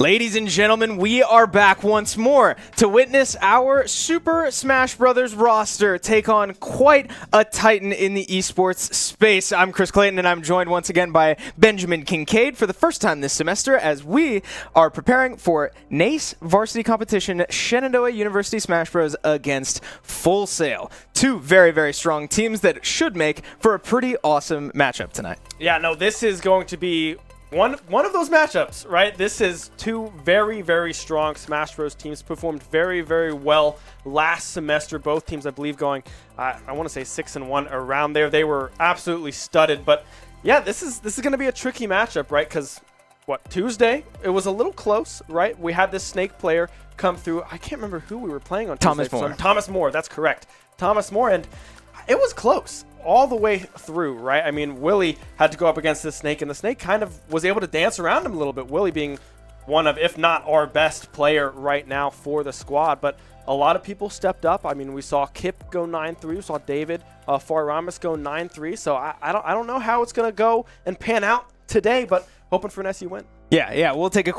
Ladies and gentlemen, we are back once more to witness our Super Smash Bros. Roster take on quite a titan in the esports space. I'm Chris Clayton, and I'm joined once again by Benjamin Kincaid for the first time this semester as we are preparing for NACE Varsity competition, Shenandoah University Smash Bros. Against Full Sail. Two very, very strong teams that should make for a pretty awesome matchup tonight. Yeah, no, this is going to be one of those matchups, right? This is two very, very strong Smash Bros. Teams, performed very, very well last semester. Both teams, I believe, going, I want to say 6-1 around there. They were absolutely studded. But yeah, this is going to be a tricky matchup, right? Because Tuesday, it was a little close, right? We had this Snake player come through. I can't remember who we were playing on Tuesday. Thomas More, that's correct. Thomas More, and it was close all the way through, right? I mean, Willy had to go up against the Snake, and the Snake kind of was able to dance around him a little bit. Willy being one of, if not our best player right now for the squad, but a lot of people stepped up. I mean, we saw Kipp go 9-3, we saw David FarRhombus go 9-3, so I don't know how it's going to go and pan out today, but hoping for an SU win. Yeah, we'll take a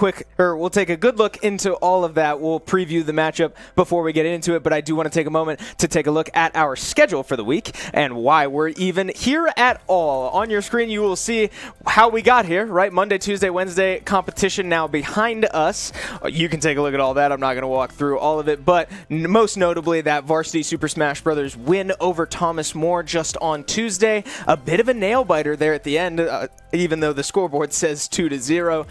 good look into all of that. We'll preview the matchup before we get into it, but I do want to take a moment to take a look at our schedule for the week and why we're even here at all. On your screen, you will see how we got here, right? Monday, Tuesday, Wednesday competition now behind us. You can take a look at all that. I'm not going to walk through all of it, but most notably that Varsity Super Smash Bros. Win over Thomas More just on Tuesday. A bit of a nail-biter there at the end, even though the scoreboard says 2-0.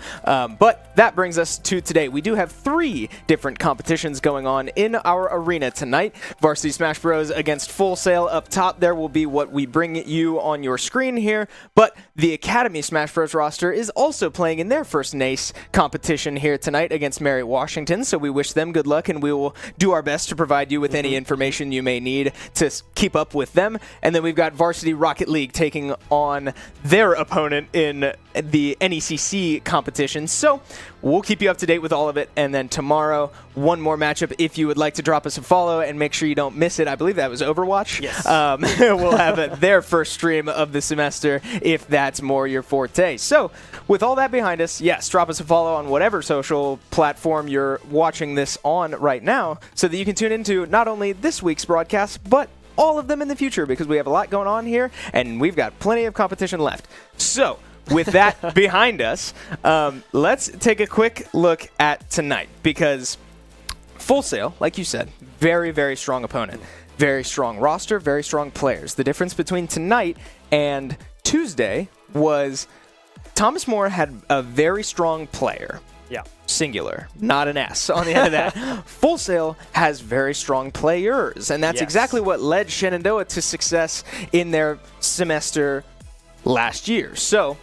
But that brings us to today. We do have 3 different competitions going on in our arena tonight. Varsity Smash Bros. Against Full Sail up top. There will be what we bring you on your screen here. But the Academy Smash Bros. Roster is also playing in their first NACE competition here tonight against Mary Washington. So we wish them good luck, and we will do our best to provide you with any information you may need to keep up with them. And then we've got Varsity Rocket League taking on their opponent in the NECC competition. So we'll keep you up to date with all of it. And then tomorrow, one more matchup. If you would like to drop us a follow and make sure you don't miss it, I believe that was Overwatch. Yes. We'll have their first stream of the semester if that's more your forte. So with all that behind us, yes, drop us a follow on whatever social platform you're watching this on right now so that you can tune into not only this week's broadcast, but all of them in the future, because we have a lot going on here and we've got plenty of competition left. So with that behind us, let's take a quick look at tonight, because Full Sail, like you said, very, very strong opponent. Very strong roster, very strong players. The difference between tonight and Tuesday was Thomas More had a very strong player. Yeah. Singular, not an S on the end of that. Full Sail has very strong players, and that's exactly what led Shenandoah to success in their semester last year. So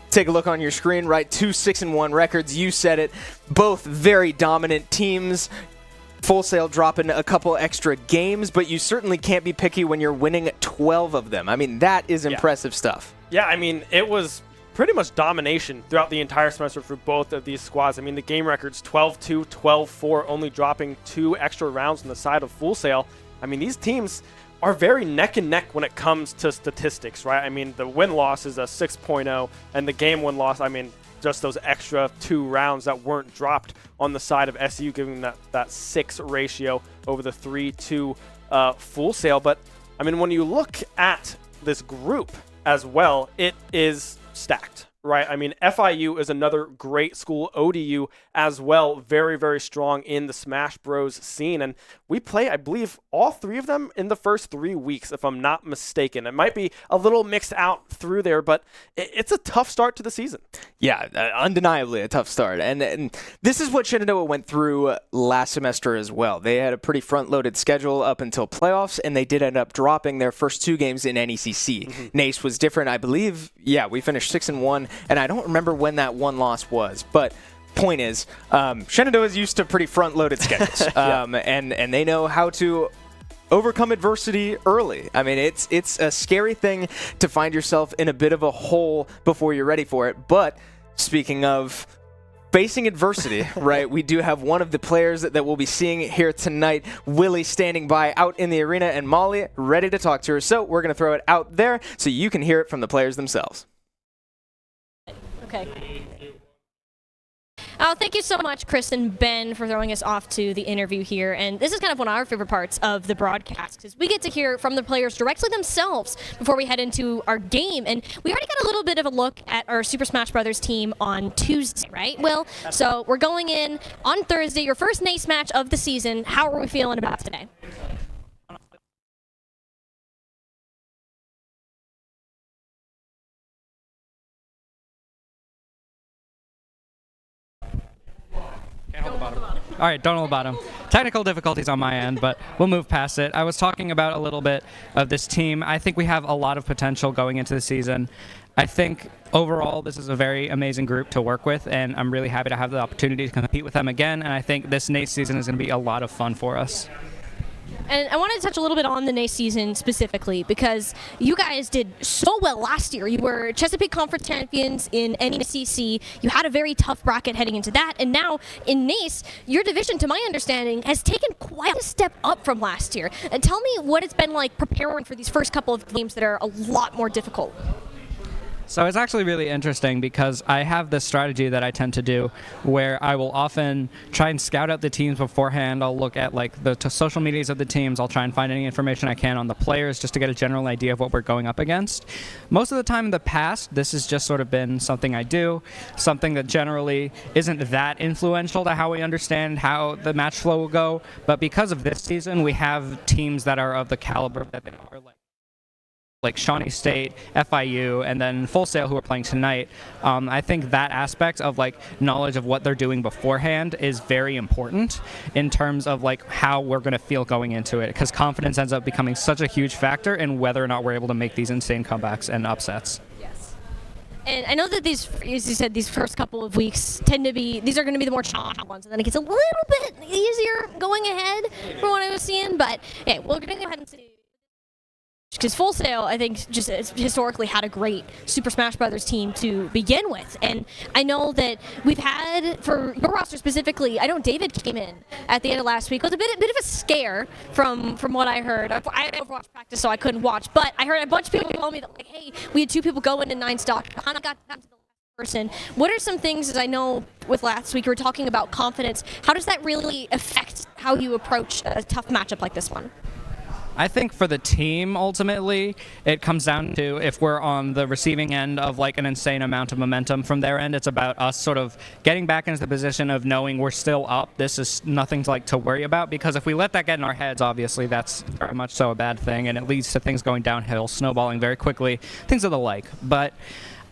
take a look on your screen, right? 2 6-1 records. You said it. Both very dominant teams. Full Sail dropping a couple extra games, but you certainly can't be picky when you're winning 12 of them. I mean, that is impressive stuff. Yeah, I mean, it was pretty much domination throughout the entire semester for both of these squads. I mean, the game records 12-2, 12-4, only dropping 2 extra rounds on the side of Full Sail. I mean, these teams are very neck and neck when it comes to statistics, right? I mean, the win-loss is a 6.0, and the game win-loss, I mean, just those extra 2 rounds that weren't dropped on the side of SU, giving that 6 ratio over the 3-2 Full Sail. But, I mean, when you look at this group as well, it is stacked, right? I mean, FIU is another great school. ODU as well, very, very strong in the Smash Bros scene. And we play, I believe, all 3 of them in the first 3 weeks, if I'm not mistaken. It might be a little mixed out through there, but it's a tough start to the season. Yeah, undeniably a tough start. And this is what Shenandoah went through last semester as well. They had a pretty front-loaded schedule up until playoffs, and they did end up dropping their first 2 games in NECC. Mm-hmm. NACE was different, I believe. Yeah, we finished 6-1, and I don't remember when that one loss was, but point is, Shenandoah is used to pretty front-loaded schedules, and they know how to overcome adversity early. I mean, it's a scary thing to find yourself in a bit of a hole before you're ready for it. But speaking of facing adversity, right, we do have one of the players that we'll be seeing here tonight, Willy, standing by out in the arena, and Molly ready to talk to her. So we're going to throw it out there so you can hear it from the players themselves. Okay. Thank you so much, Chris and Ben, for throwing us off to the interview here. And this is kind of one of our favorite parts of the broadcast, because we get to hear from the players directly themselves before we head into our game. And we already got a little bit of a look at our Super Smash Brothers team on Tuesday, right, Will? So we're going in on Thursday, your first NACE match of the season. How are we feeling about today? All right, don't know about him. Technical difficulties on my end, but we'll move past it. I was talking about a little bit of this team. I think we have a lot of potential going into the season. I think overall this is a very amazing group to work with, and I'm really happy to have the opportunity to compete with them again, and I think this NACE season is going to be a lot of fun for us. And I wanted to touch a little bit on the NACE season specifically because you guys did so well last year. You were Chesapeake Conference champions in NECC. You had a very tough bracket heading into that. And now in NACE, your division, to my understanding, has taken quite a step up from last year. And tell me what it's been like preparing for these first couple of games that are a lot more difficult. So it's actually really interesting because I have this strategy that I tend to do where I will often try and scout out the teams beforehand. I'll look at like the social medias of the teams. I'll try and find any information I can on the players just to get a general idea of what we're going up against. Most of the time in the past, this has just sort of been something I do, something that generally isn't that influential to how we understand how the match flow will go. But because of this season, we have teams that are of the caliber that they are, like Shawnee State, FIU, and then Full Sail, who are playing tonight. I think that aspect of like knowledge of what they're doing beforehand is very important in terms of like how we're going to feel going into it, because confidence ends up becoming such a huge factor in whether or not we're able to make these insane comebacks and upsets. Yes. And I know that these, as you said, these first couple of weeks tend to be, these are going to be the more challenging ones, and then it gets a little bit easier going ahead from what I was seeing, but yeah, we're going to go ahead and see. Because Full Sail, I think, just historically had a great Super Smash Brothers team to begin with. And I know that we've had, for your roster specifically, I know David came in at the end of last week. It was a bit of a scare from what I heard. I overwatched practice, so I couldn't watch. But I heard a bunch of people tell me that, like, hey, we had 2 people go into 9 stock. Kind of got down to the last person. What are some things, as I know with last week, we were talking about confidence. How does that really affect how you approach a tough matchup like this one? I think for the team, ultimately, it comes down to if we're on the receiving end of like an insane amount of momentum from their end, it's about us sort of getting back into the position of knowing we're still up. This is nothing to worry about, because if we let that get in our heads, obviously that's very much so a bad thing, and it leads to things going downhill, snowballing very quickly, things of the like. But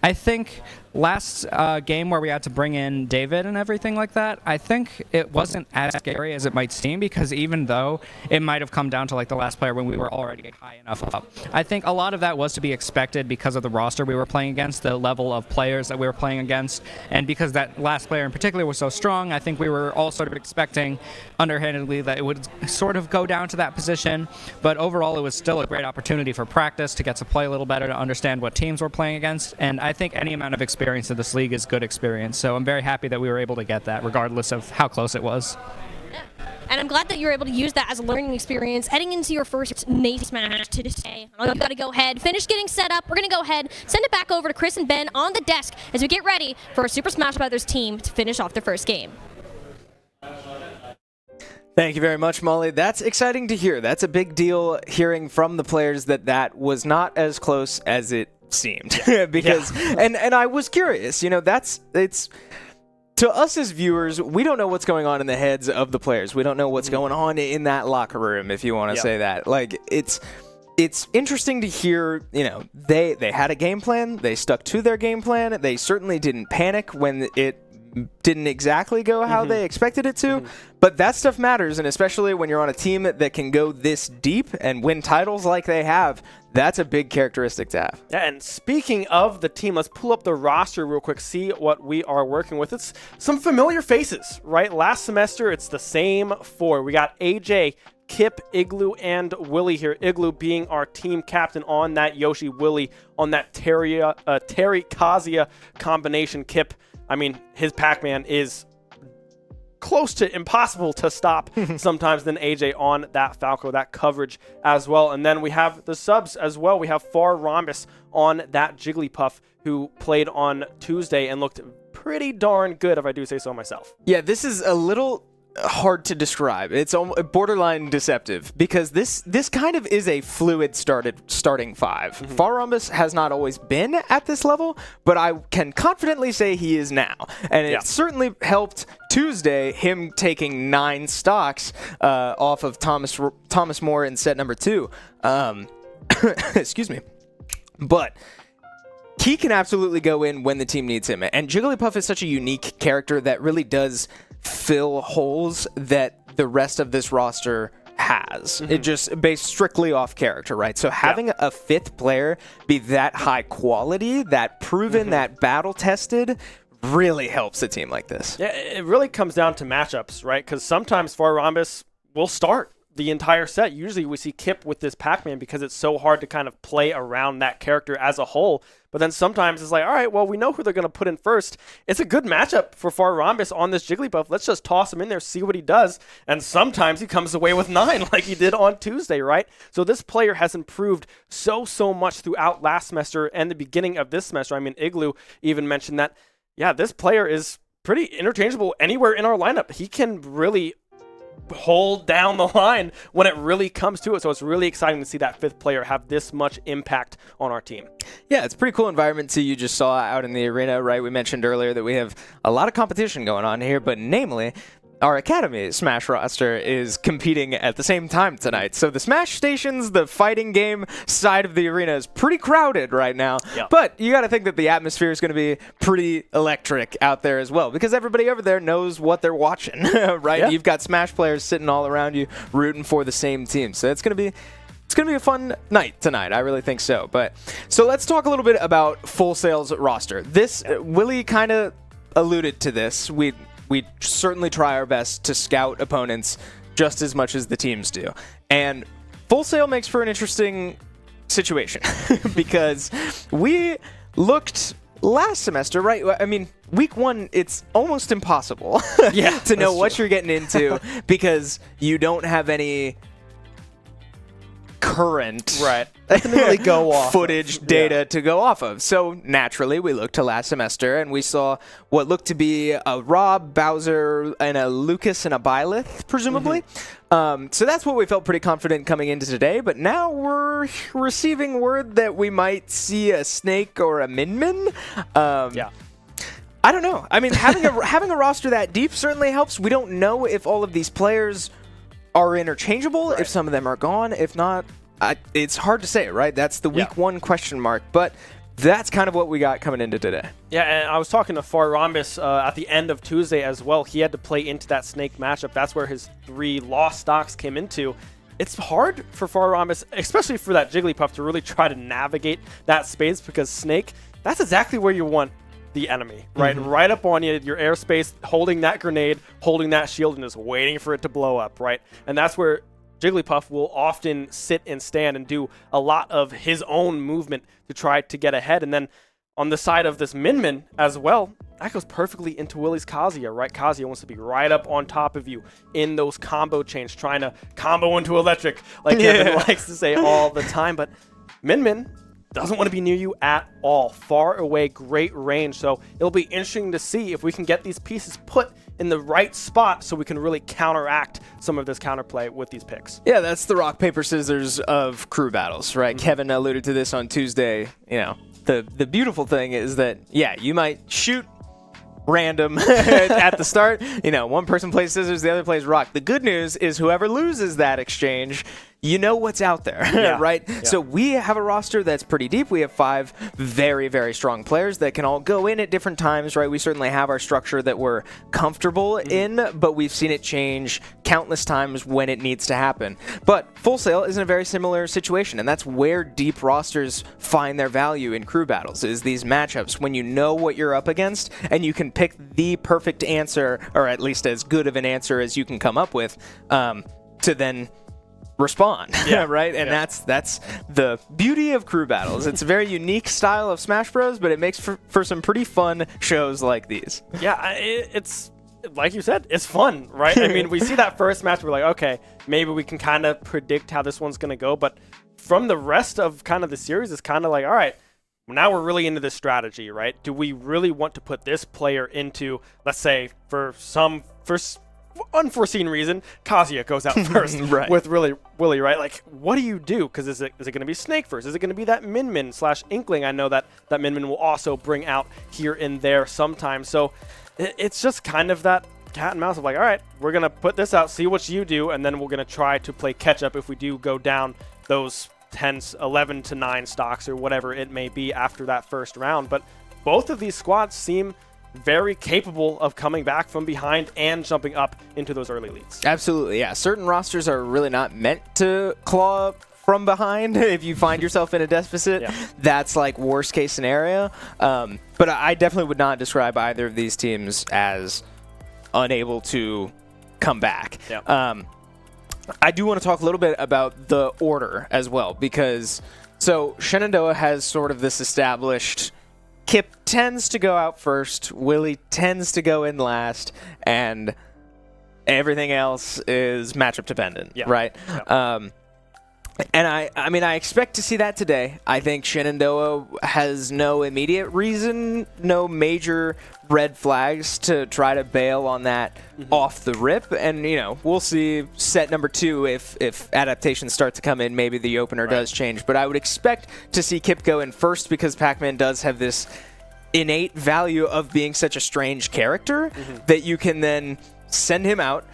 I think last game where we had to bring in David and everything like that, I think it wasn't as scary as it might seem, because even though it might have come down to like the last player when we were already high enough up, I think a lot of that was to be expected because of the roster we were playing against, the level of players that we were playing against, and because that last player in particular was so strong, I think we were all sort of expecting underhandedly that it would sort of go down to that position. But overall, it was still a great opportunity for practice to get to play a little better, to understand what teams we're playing against, and I think any amount of experience in this league is good experience. So I'm very happy that we were able to get that, regardless of how close it was. Yeah. And I'm glad that you were able to use that as a learning experience heading into your first NACE match to today. You got to go ahead, finish getting set up. We're going to go ahead, send it back over to Chris and Ben on the desk as we get ready for a Super Smash Brothers team to finish off their first game. Thank you very much, Molly. That's exciting to hear. That's a big deal, hearing from the players that was not as close as it seemed. Because and I was curious, it's to us as viewers, we don't know what's going on in the heads of the players. We don't know what's going on in that locker room, if you want to say that. Like, it's interesting to hear, they had a game plan, they stuck to their game plan, they certainly didn't panic when it didn't exactly go how they expected it to, but that stuff matters, and especially when you're on a team that can go this deep and win titles like they have, that's a big characteristic to have. Yeah, and speaking of the team, let's pull up the roster real quick, see what we are working with. It's some familiar faces, right? Last semester, it's the same 4. We got AyeJay, Kipp, Igloo, and Willy here. Igloo being our team captain on that Yoshi, Willy on that Terry Kazuya combination. Kipp, I mean, his Pac-Man is close to impossible to stop sometimes. Then AyeJay on that Falco, that coverage as well. And then we have the subs as well. We have FarRhombus on that Jigglypuff, who played on Tuesday and looked pretty darn good, if I do say so myself. Yeah, this is a little hard to describe. It's borderline deceptive, because this kind of is a fluid starting 5. FarRhombus has not always been at this level, but I can confidently say he is now, and it certainly helped Tuesday, him taking 9 stocks off of Thomas Moore in set number 2. Excuse me, but he can absolutely go in when the team needs him, and Jigglypuff is such a unique character that really does fill holes that the rest of this roster has. It just based strictly off character, right? So having a fifth player be that high quality, that proven, that battle tested, really helps a team like this. Yeah, it really comes down to matchups, right? Because sometimes FarRhombus will start the entire set. Usually we see Kipp with this Pac-Man because it's so hard to kind of play around that character as a whole. But then sometimes it's like, all right, well, we know who they're going to put in first. It's a good matchup for FarRhombus on this Jigglypuff. Let's just toss him in there, see what he does. And sometimes he comes away with 9 like he did on Tuesday, right? So this player has improved so much throughout last semester and the beginning of this semester. I mean, Igloo even mentioned that, yeah, this player is pretty interchangeable anywhere in our lineup. He can really hold down the line when it really comes to it. So it's really exciting to see that fifth player have this much impact on our team. Yeah, it's a pretty cool environment too. You just saw out in the arena, right? We mentioned earlier that we have a lot of competition going on here, but namely, our Academy Smash roster is competing at the same time tonight. So the Smash stations, the fighting game side of the arena is pretty crowded right now. Yep. But you got to think that the atmosphere is going to be pretty electric out there as well, because everybody over there knows what they're watching, right? Yeah. You've got Smash players sitting all around you rooting for the same team. So it's going to be a fun night tonight. I really think so. But so let's talk a little bit about Full Sail's roster. This Willy kind of alluded to this. We certainly try our best to scout opponents just as much as the teams do. And Full Sail makes for an interesting situation because we looked last semester, right? I mean, week 1, it's almost impossible to know what you're getting into because you don't have any current Definitely go off footage data to go off of. So naturally, we looked to last semester and we saw what looked to be a Rob, Bowser, and a Lucas and a Byleth, presumably. So that's what we felt pretty confident coming into today. But now we're receiving word that we might see a Snake or a Min Min. I don't know. I mean, having a roster that deep certainly helps. We don't know if all of these players are interchangeable, if some of them are gone. If not, it's hard to say, right? That's the week 1 question mark. But that's kind of what we got coming into today. Yeah, and I was talking to FarRhombus at the end of Tuesday as well. He had to play into that Snake matchup. That's where his 3 lost stocks came into. It's hard for FarRhombus, especially for that Jigglypuff, to really try to navigate that space because Snake, that's exactly where you want the enemy, right? Right up on you, your airspace, holding that grenade, holding that shield, and just waiting for it to blow up, right? And that's where Jigglypuff will often sit and stand and do a lot of his own movement to try to get ahead. And then on the side of this Min Min as well, that goes perfectly into Willy's Kazuya, right? Kazuya wants to be right up on top of you in those combo chains, trying to combo into electric, like Kevin likes to say all the time. But Min Min doesn't want to be near you at all. Far away, great range. So it'll be interesting to see if we can get these pieces put in the right spot so we can really counteract some of this counterplay with these picks. Yeah, that's the rock, paper, scissors of crew battles, right? Kevin alluded to this on Tuesday. You know, the beautiful thing is that, yeah, you might shoot random at the start. You know, one person plays scissors, the other plays rock. The good news is whoever loses that exchange, you know what's out there, right? Yeah. So we have a roster that's pretty deep. We have 5 very, very strong players that can all go in at different times, right? We certainly have our structure that we're comfortable in, but we've seen it change countless times when it needs to happen. But Full Sail is in a very similar situation, and that's where deep rosters find their value in crew battles, is these matchups when you know what you're up against and you can pick the perfect answer, or at least as good of an answer as you can come up with, to then respond, right? And that's the beauty of crew battles. It's a very unique style of Smash Bros, but it makes for some pretty fun shows like these. Yeah, it's like you said, it's fun, right? I mean, we see that first match, we're like, okay, maybe we can kind of predict how this one's going to go, but from the rest of kind of the series, it's kind of like, all right, now we're really into this strategy, right? Do we really want to put this player into, let's say, for unforeseen reason, Kazuya goes out first with Willy, right? Like, what do you do? Because is it going to be Snake first? Is it going to be that Min Min / Inkling? I know that Min Min will also bring out here and there sometimes. So it's just kind of that cat and mouse of like, all right, we're going to put this out, see what you do, and then we're going to try to play catch up if we do go down those 11 to 9 stocks or whatever it may be after that first round. But both of these squads seem very capable of coming back from behind and jumping up into those early leads. Absolutely, yeah. Certain rosters are really not meant to claw from behind. If you find yourself in a deficit, that's like worst case scenario. But I definitely would not describe either of these teams as unable to come back. I do want to talk a little bit about the order as well, because so Shenandoah has sort of this established Kipp tends to go out first, Willy tends to go in last, and everything else is matchup dependent, right? And I mean, I expect to see that today. I think Shenandoah has no immediate reason, no major red flags to try to bail on that off the rip. And, you know, we'll see set number 2 if adaptations start to come in. Maybe the opener does change. But I would expect to see Kipp go in first because Pac-Man does have this innate value of being such a strange character that you can then send him out,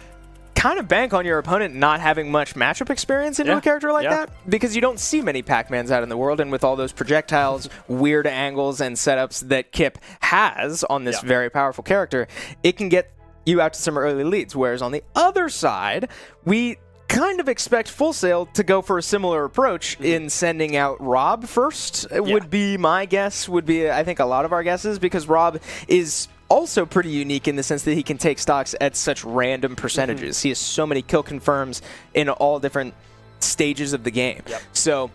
kind of bank on your opponent not having much matchup experience into a character like that, because you don't see many Pac-Mans out in the world, and with all those projectiles, weird angles, and setups that Kipp has on this very powerful character, it can get you out to some early leads. Whereas on the other side, we kind of expect Full Sail to go for a similar approach in sending out Rob first, would be my guess, would be I think a lot of our guesses, because Rob is also pretty unique in the sense that he can take stocks at such random percentages. He has so many kill confirms in all different stages of the game. So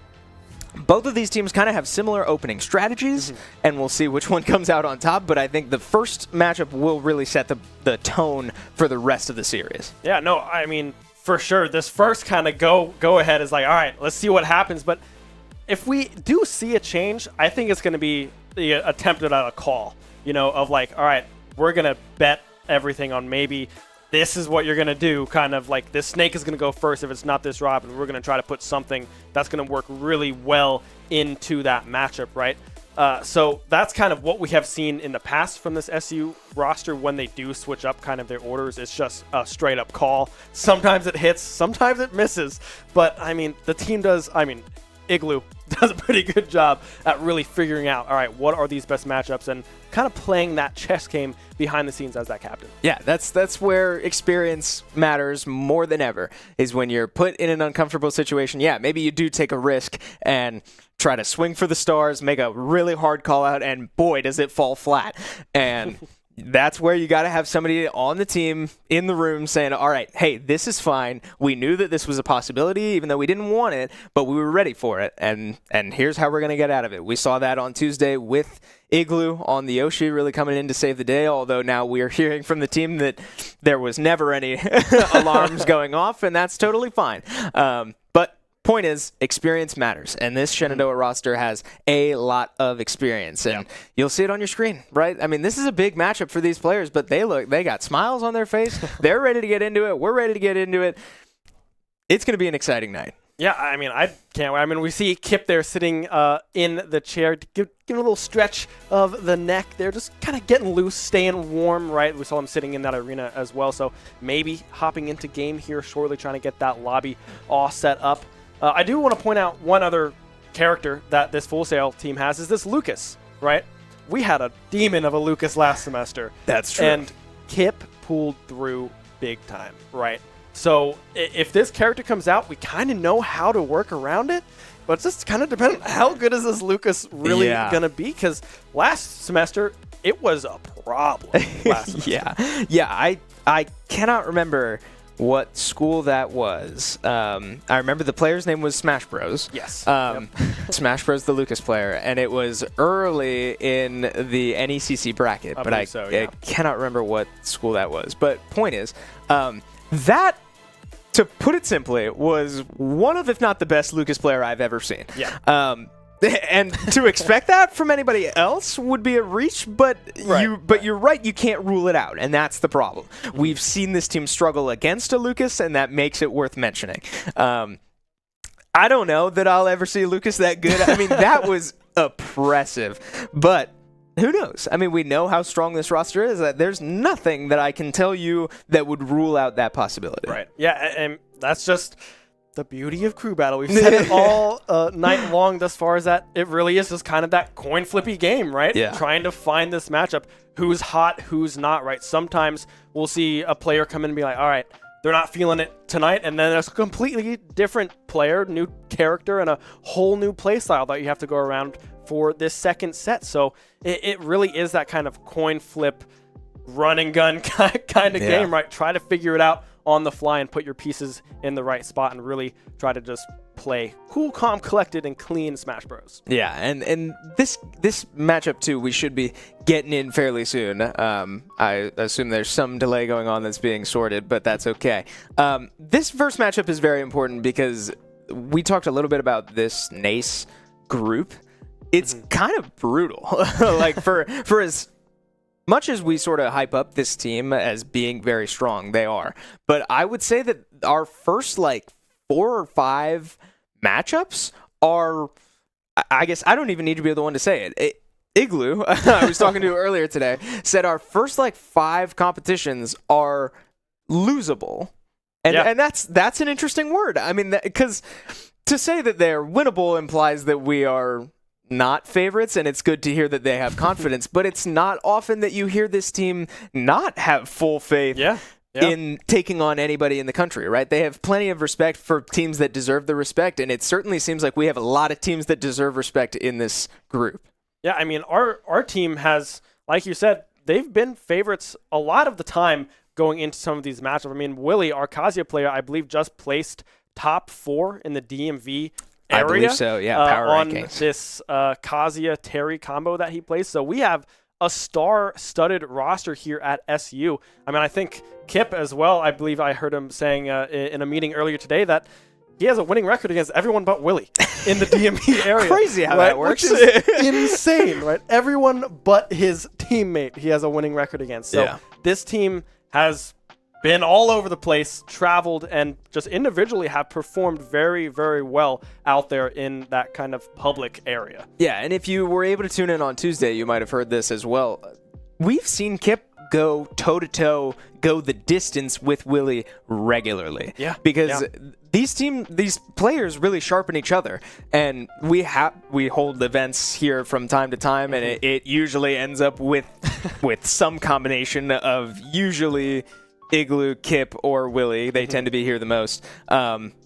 both of these teams kind of have similar opening strategies, and we'll see which one comes out on top, but I think the first matchup will really set the tone for the rest of the series. Yeah, no, I mean, for sure, this first kind of go ahead is like, all right, let's see what happens, but if we do see a change, I think it's going to be the attempted at a call. You know, of like, all right, we're going to bet everything on maybe this is what you're going to do, kind of like this snake is going to go first if it's not this Rob, and we're going to try to put something that's going to work really well into that matchup, right? So that's kind of what we have seen in the past from this SU roster when they do switch up kind of their orders. It's just a straight up call. Sometimes it hits, sometimes it misses, but I mean, the team does, Igloo does a pretty good job at really figuring out, all right, what are these best matchups, and kind of playing that chess game behind the scenes as that captain. Yeah, that's where experience matters more than ever, is when you're put in an uncomfortable situation. Yeah, maybe you do take a risk and try to swing for the stars, make a really hard call out, and boy, does it fall flat. And that's where you got to have somebody on the team in the room saying, all right, hey, this is fine. We knew that this was a possibility, even though we didn't want it, but we were ready for it. And here's how we're going to get out of it. We saw that on Tuesday with Igloo on the Yoshi really coming in to save the day, although now we are hearing from the team that there was never any alarms going off, and that's totally fine. But point is, experience matters, and this Shenandoah roster has a lot of experience, and you'll see it on your screen, right? I mean, this is a big matchup for these players, but they got smiles on their face. They're ready to get into it. We're ready to get into it. It's going to be an exciting night. Yeah, I mean, I can't wait. I mean, we see Kipp there sitting in the chair, give a little stretch of the neck there, just kind of getting loose, staying warm, right? We saw him sitting in that arena as well, so maybe hopping into game here shortly, trying to get that lobby all set up. I do want to point out one other character that this Full Sail team has is this Lucas, right? We had a demon of a Lucas last semester. That's true. And Kipp pulled through big time, right? So if this character comes out, we kind of know how to work around it, but it's just kind of dependent on how good is this Lucas really going to be, because last semester, it was a problem last semester. I cannot remember what school that was. I remember the player's name was Smash Bros. Yes. Smash Bros, the Lucas player, and it was early in the NECC bracket, but I cannot remember what school that was. But point is, that, to put it simply, was one of, if not the best Lucas player I've ever seen. Yeah. And to expect that from anybody else would be a reach, but you're right, you can't rule it out, and that's the problem. We've seen this team struggle against a Lucas, and that makes it worth mentioning. I don't know that I'll ever see a Lucas that good. I mean, that was oppressive, but who knows? I mean, we know how strong this roster is. That there's nothing that I can tell you that would rule out that possibility. Right. Yeah, and that's just the beauty of crew battle. We've said it all night long thus far is that it really is just kind of that coin flippy game, right? Yeah. Trying to find this matchup. Who's hot, who's not, right? Sometimes we'll see a player come in and be like, all right, they're not feeling it tonight. And then there's a completely different player, new character, and a whole new play style that you have to go around for this second set. So it really is that kind of coin flip, run and gun kind of game, right? Try to figure it out on the fly and put your pieces in the right spot and really try to just play cool, calm, collected, and clean Smash Bros. Yeah, and this matchup too, we should be getting in fairly soon. I assume there's some delay going on that's being sorted, but that's okay. This first matchup is very important because we talked a little bit about this NACE group. It's kind of brutal. Like for as much as we sort of hype up this team as being very strong, they are. But I would say that our first 4 or 5 matchups are, I guess I don't even need to be the one to say it. Igloo, I was talking to earlier today, said our first 5 competitions are losable. And that's an interesting word. I mean, because to say that they're winnable implies that we are not favorites, and it's good to hear that they have confidence, but it's not often that you hear this team not have full faith in taking on anybody in the country, right? They have plenty of respect for teams that deserve the respect, and it certainly seems like we have a lot of teams that deserve respect in this group. Yeah, I mean, our team has, like you said, they've been favorites a lot of the time going into some of these matchups. I mean, Willy, our Kazuya player, I believe just placed top 4 in the DMV area. I believe so, yeah, power on rankings. this Kazuya-Terry combo that he plays. So we have a star-studded roster here at SU. I mean, I think Kipp as well, I believe I heard him saying in a meeting earlier today that he has a winning record against everyone but Willy in the DMV area. Crazy how that works. Which is insane, right? Everyone but his teammate he has a winning record against. So this team has been all over the place, traveled, and just individually have performed very, very well out there in that kind of public area. Yeah, and if you were able to tune in on Tuesday, you might have heard this as well. We've seen Kipp go toe-to-toe, go the distance with Willy regularly. Yeah. Because these players really sharpen each other. And we hold events here from time to time, and it usually ends up with some combination of usually Igloo, Kipp, or Willy. They tend to be here the most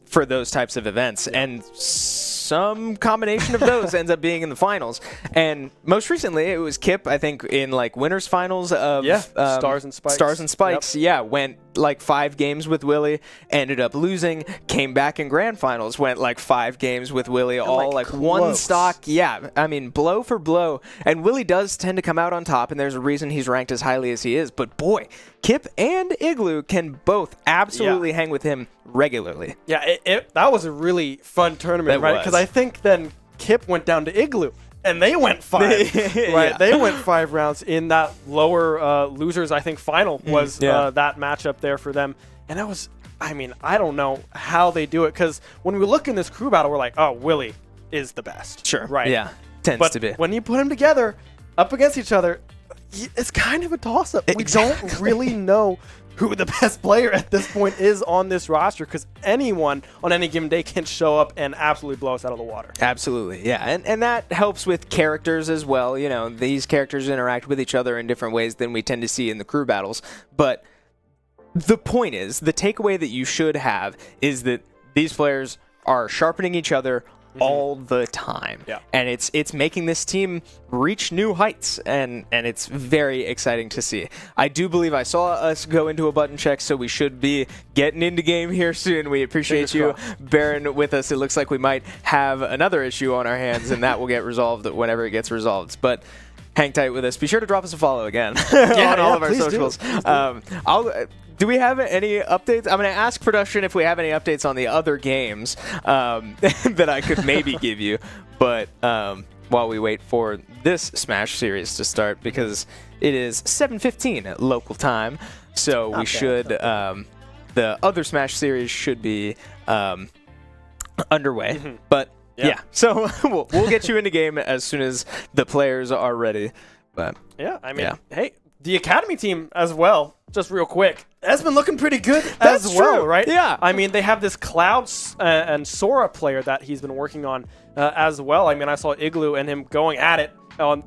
for those types of events. And some combination of those ends up being in the finals. And most recently, it was Kipp, I think, in winners finals of Stars and Spikes. Stars and Spikes, went 5 games with Willy, ended up losing, came back in grand finals, went 5 games with Willy, all one stock. Yeah, I mean, blow for blow. And Willy does tend to come out on top, and there's a reason he's ranked as highly as he is. But boy, Kipp and Igloo can both absolutely hang with him regularly. Yeah, that was a really fun tournament, right? Because I think then Kipp went down to Igloo, and they went 5, right? Yeah. They went 5 rounds in that lower losers, I think, final was that matchup there for them. And that was, I mean, I don't know how they do it, because when we look in this crew battle, we're like, oh, Willy is the best. Sure. Right. Yeah. Tends to be. When you put them together up against each other, it's kind of a toss-up. We don't really know who the best player at this point is on this roster, because anyone on any given day can show up and absolutely blow us out of the water. Absolutely, yeah. And that helps with characters as well. You know, these characters interact with each other in different ways than we tend to see in the crew battles. But the point is, the takeaway that you should have is that these players are sharpening each other all the time. Yeah. And it's making this team reach new heights, and it's very exciting to see. I do believe I saw us go into a button check, so we should be getting into game here soon. We appreciate you bearing with us. It looks like we might have another issue on our hands, and that will get resolved whenever it gets resolved. But hang tight with us. Be sure to drop us a follow again on all of our socials. Do we have any updates? I'm going to ask production if we have any updates on the other games that I could maybe give you. But while we wait for this Smash series to start, because it is 7:15 at local time, so we should the other Smash series should be underway. But yeah, so we'll get you into game as soon as the players are ready. But yeah, I mean, hey, the academy team as well, just real quick, has been looking pretty good That's as well, true. right? Yeah. I mean, they have this Cloud and Sora player that he's been working on as well. I mean, I saw Igloo and him going at it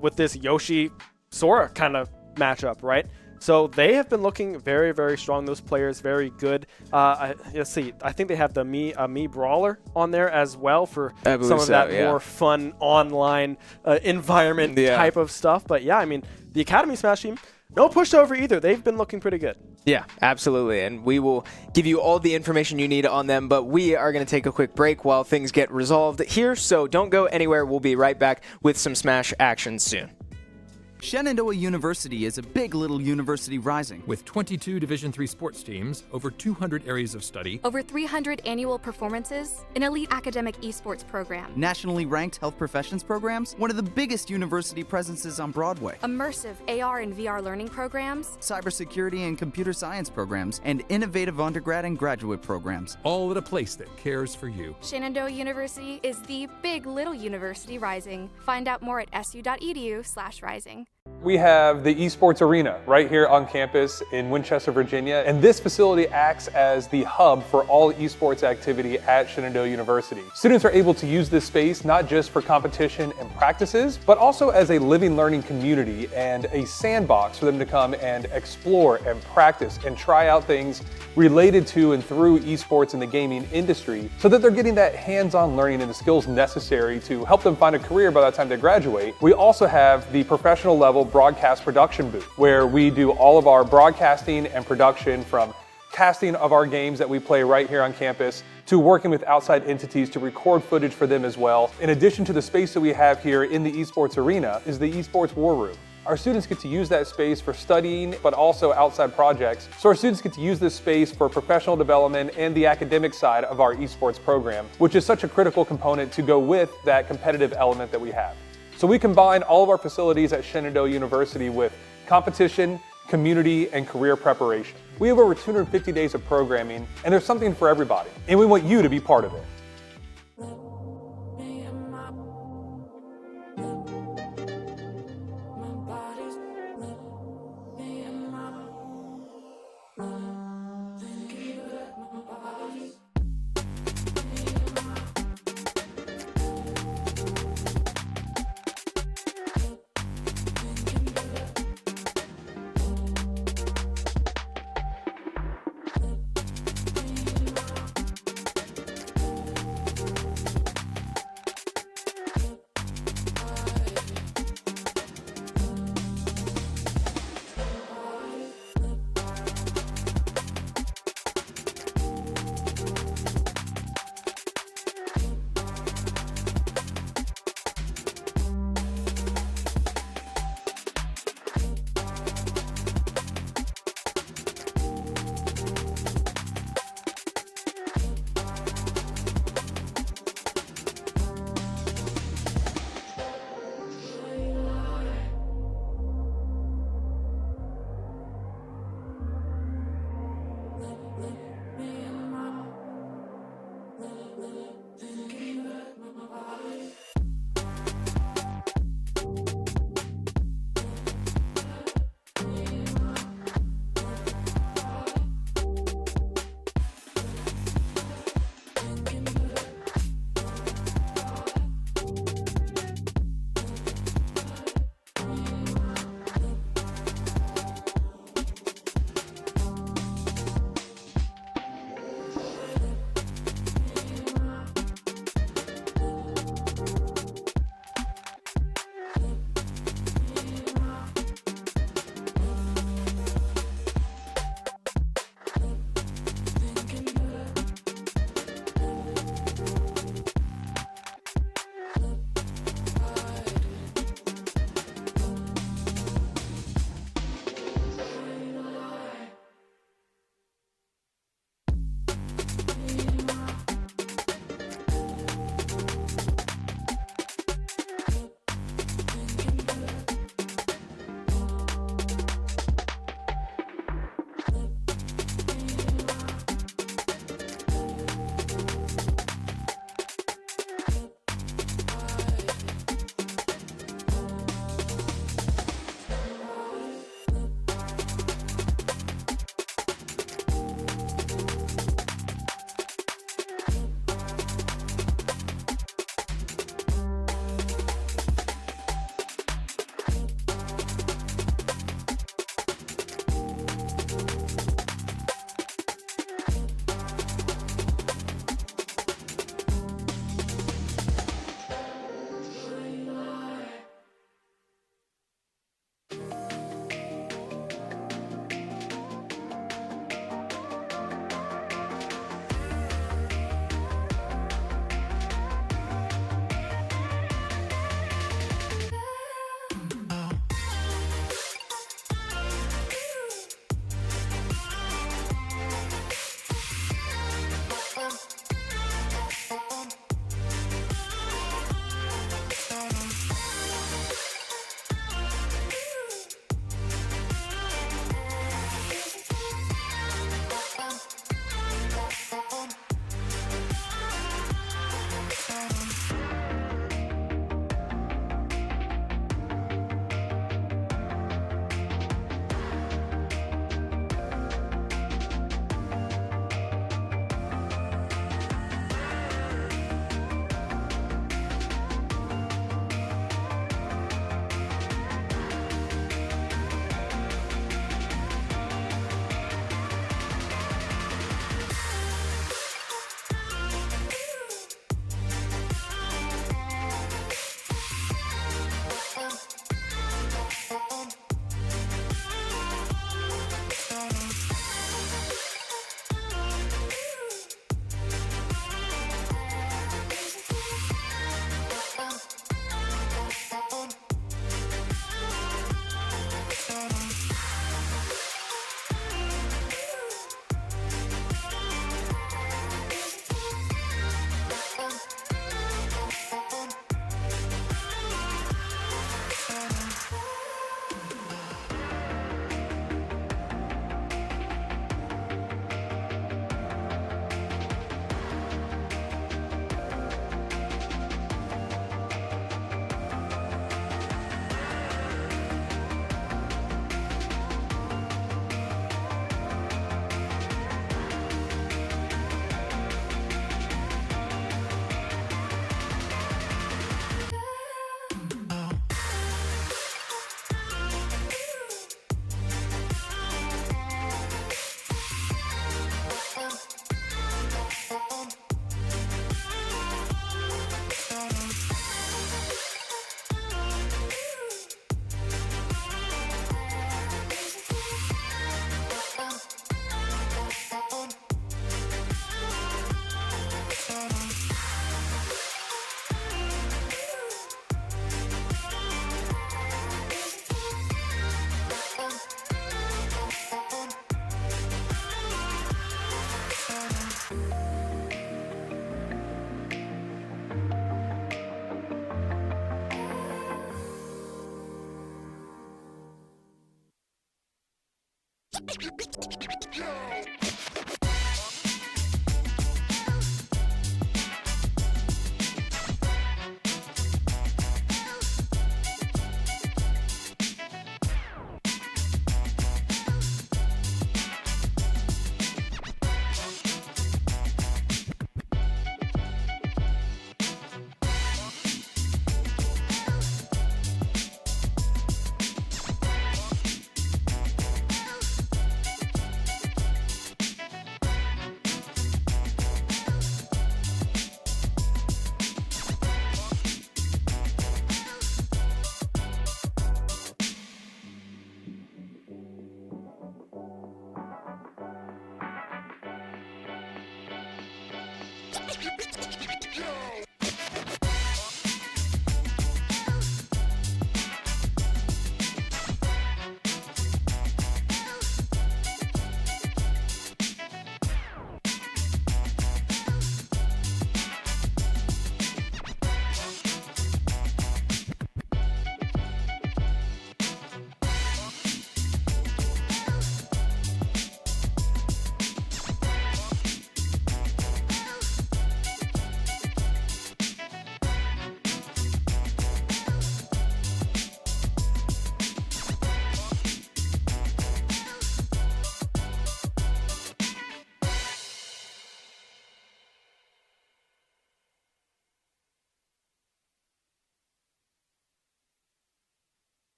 with this Yoshi-Sora kind of matchup, right? So they have been looking very, very strong. Those players, very good. Let's see. I think they have the Me Brawler on there as well for some of that more fun online environment type of stuff. But yeah, I mean, the Academy Smash team, no pushover either. They've been looking pretty good. Yeah, absolutely. And we will give you all the information you need on them, but we are going to take a quick break while things get resolved here. So don't go anywhere. We'll be right back with some Smash action soon. Shenandoah University is a big little university rising. With 22 Division III sports teams, over 200 areas of study, over 300 annual performances, an elite academic esports program, nationally ranked health professions programs, one of the biggest university presences on Broadway, immersive AR and VR learning programs, cybersecurity and computer science programs, and innovative undergrad and graduate programs. all at a place that cares for you. Shenandoah University is the big little university rising. Find out more at su.edu/rising. We have the Esports Arena right here on campus in Winchester, Virginia, and this facility acts as the hub for all esports activity at Shenandoah University. Students are able to use this space not just for competition and practices, but also as a living learning community and a sandbox for them to come and explore and practice and try out things related to and through esports in the gaming industry so that they're getting that hands-on learning and the skills necessary to help them find a career by the time they graduate. We also have the professional level broadcast production booth where we do all of our broadcasting and production, from casting of our games that we play right here on campus to working with outside entities to record footage for them as well. In addition to the space that we have here in the Esports Arena is the Esports War Room. Our students get to use that space for studying, but also outside projects. So our students get to use this space for professional development and the academic side of our esports program, which is such a critical component to go with that competitive element that we have. So we combine all of our facilities at Shenandoah University with competition, community, and career preparation. We have over 250 days of programming, and there's something for everybody, and we want you to be part of it.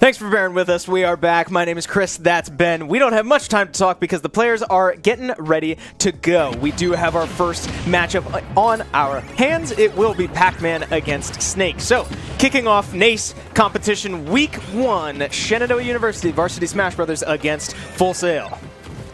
Thanks for bearing with us. We are back. My name is Chris. That's Ben. We don't have much time to talk because the players are getting ready to go. We do have our first matchup on our hands. It will be Pac-Man against Snake. So, kicking off NACE competition week 1, Shenandoah University Varsity Smash Brothers against Full Sail.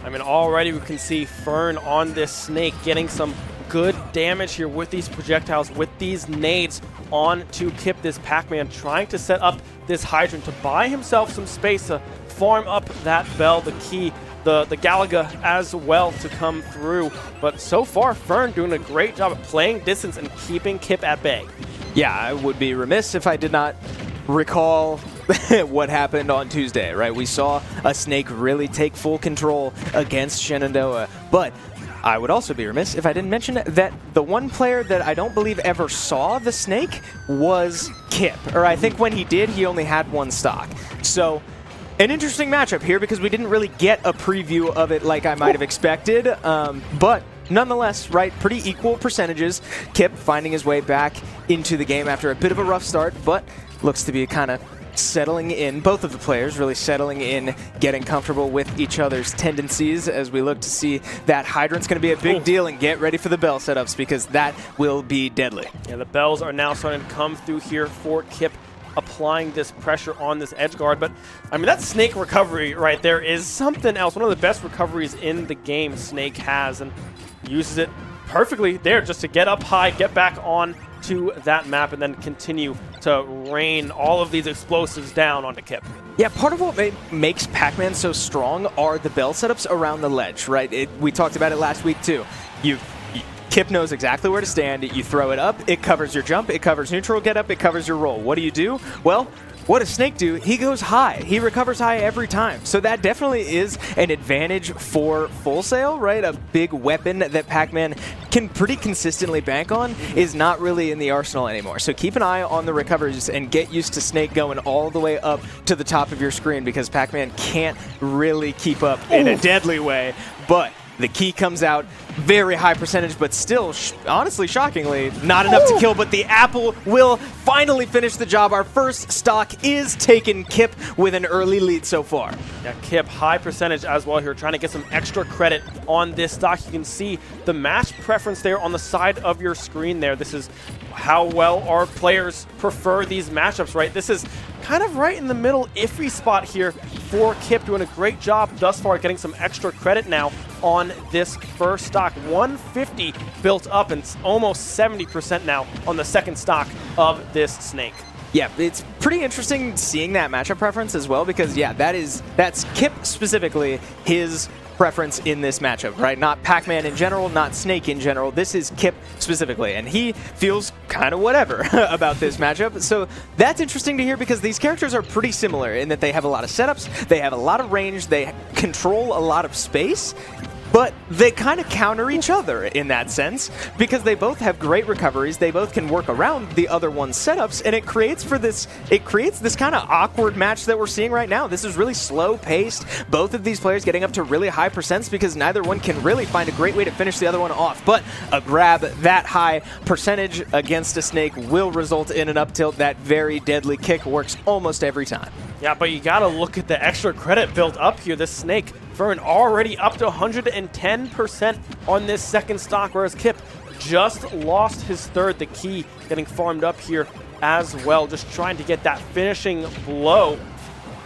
I mean, already we can see Fern on this Snake getting some good damage here with these projectiles, with these nades onto Kipp, this Pac-Man, trying to set up this hydrant to buy himself some space to farm up that bell, the key, the Galaga as well to come through. But so far, Fern doing a great job at playing distance and keeping Kipp at bay. Yeah, I would be remiss if I did not recall what happened on Tuesday, right? We saw a Snake really take full control against Shenandoah, but I would also be remiss if I didn't mention that the one player that I don't believe ever saw the Snake was Kipp. Or I think when he did, he only had one stock. So, an interesting matchup here because we didn't really get a preview of it like I might have expected. But nonetheless, right, pretty equal percentages. Kipp finding his way back into the game after a bit of a rough start, but looks to be kind of settling in, both of the players really settling in, getting comfortable with each other's tendencies as we look to see that hydrant's going to be a big deal, and get ready for the bell setups because that will be deadly. Yeah, the bells are now starting to come through here for Kipp, applying this pressure on this edge guard. But I mean, that Snake recovery right there is something else. One of the best recoveries in the game Snake has, and uses it perfectly there just to get up high, get back on to that map, and then continue to rain all of these explosives down onto Kipp. Yeah, part of what makes Pac-Man so strong are the bell setups around the ledge, right? We talked about it last week too. Kipp knows exactly where to stand. You throw it up, it covers your jump, it covers neutral get up, it covers your roll. What do? Well, what does Snake do? He goes high. He recovers high every time. So that definitely is an advantage for Full Sail, right? A big weapon that Pac-Man can pretty consistently bank on is not really in the arsenal anymore. So keep an eye on the recoveries and get used to Snake going all the way up to the top of your screen because Pac-Man can't really keep up in a deadly way. But the key comes out, very high percentage, but still, honestly, shockingly, not enough to kill, but the apple will finally finish the job. Our first stock is taken, Kipp, with an early lead so far. Yeah, Kipp, high percentage as well here, trying to get some extra credit on this stock. You can see the match preference there on the side of your screen there. This is how well our players prefer these matchups, right? This is kind of right in the middle, iffy spot here for Kipp, doing a great job thus far, getting some extra credit now on this first stock. 150 built up and almost 70% now on the second stock of this Snake. Yeah, it's pretty interesting seeing that matchup preference as well because, yeah, that's Kipp specifically, his preference in this matchup, right? Not Pac-Man in general, not Snake in general. This is Kipp specifically, and he feels kind of whatever about this matchup. So that's interesting to hear because these characters are pretty similar in that they have a lot of setups, they have a lot of range, they control a lot of space, but they kind of counter each other in that sense because they both have great recoveries. They both can work around the other one's setups, and it creates this kind of awkward match that we're seeing right now. This is really slow paced. Both of these players getting up to really high percents because neither one can really find a great way to finish the other one off. But a grab that high percentage against a Snake will result in an up tilt. That very deadly kick works almost every time. Yeah, but you gotta look at the extra credit built up here. This Snake, Vern, already up to 110% on this second stock, whereas Kipp just lost his third. The key getting farmed up here as well, just trying to get that finishing blow.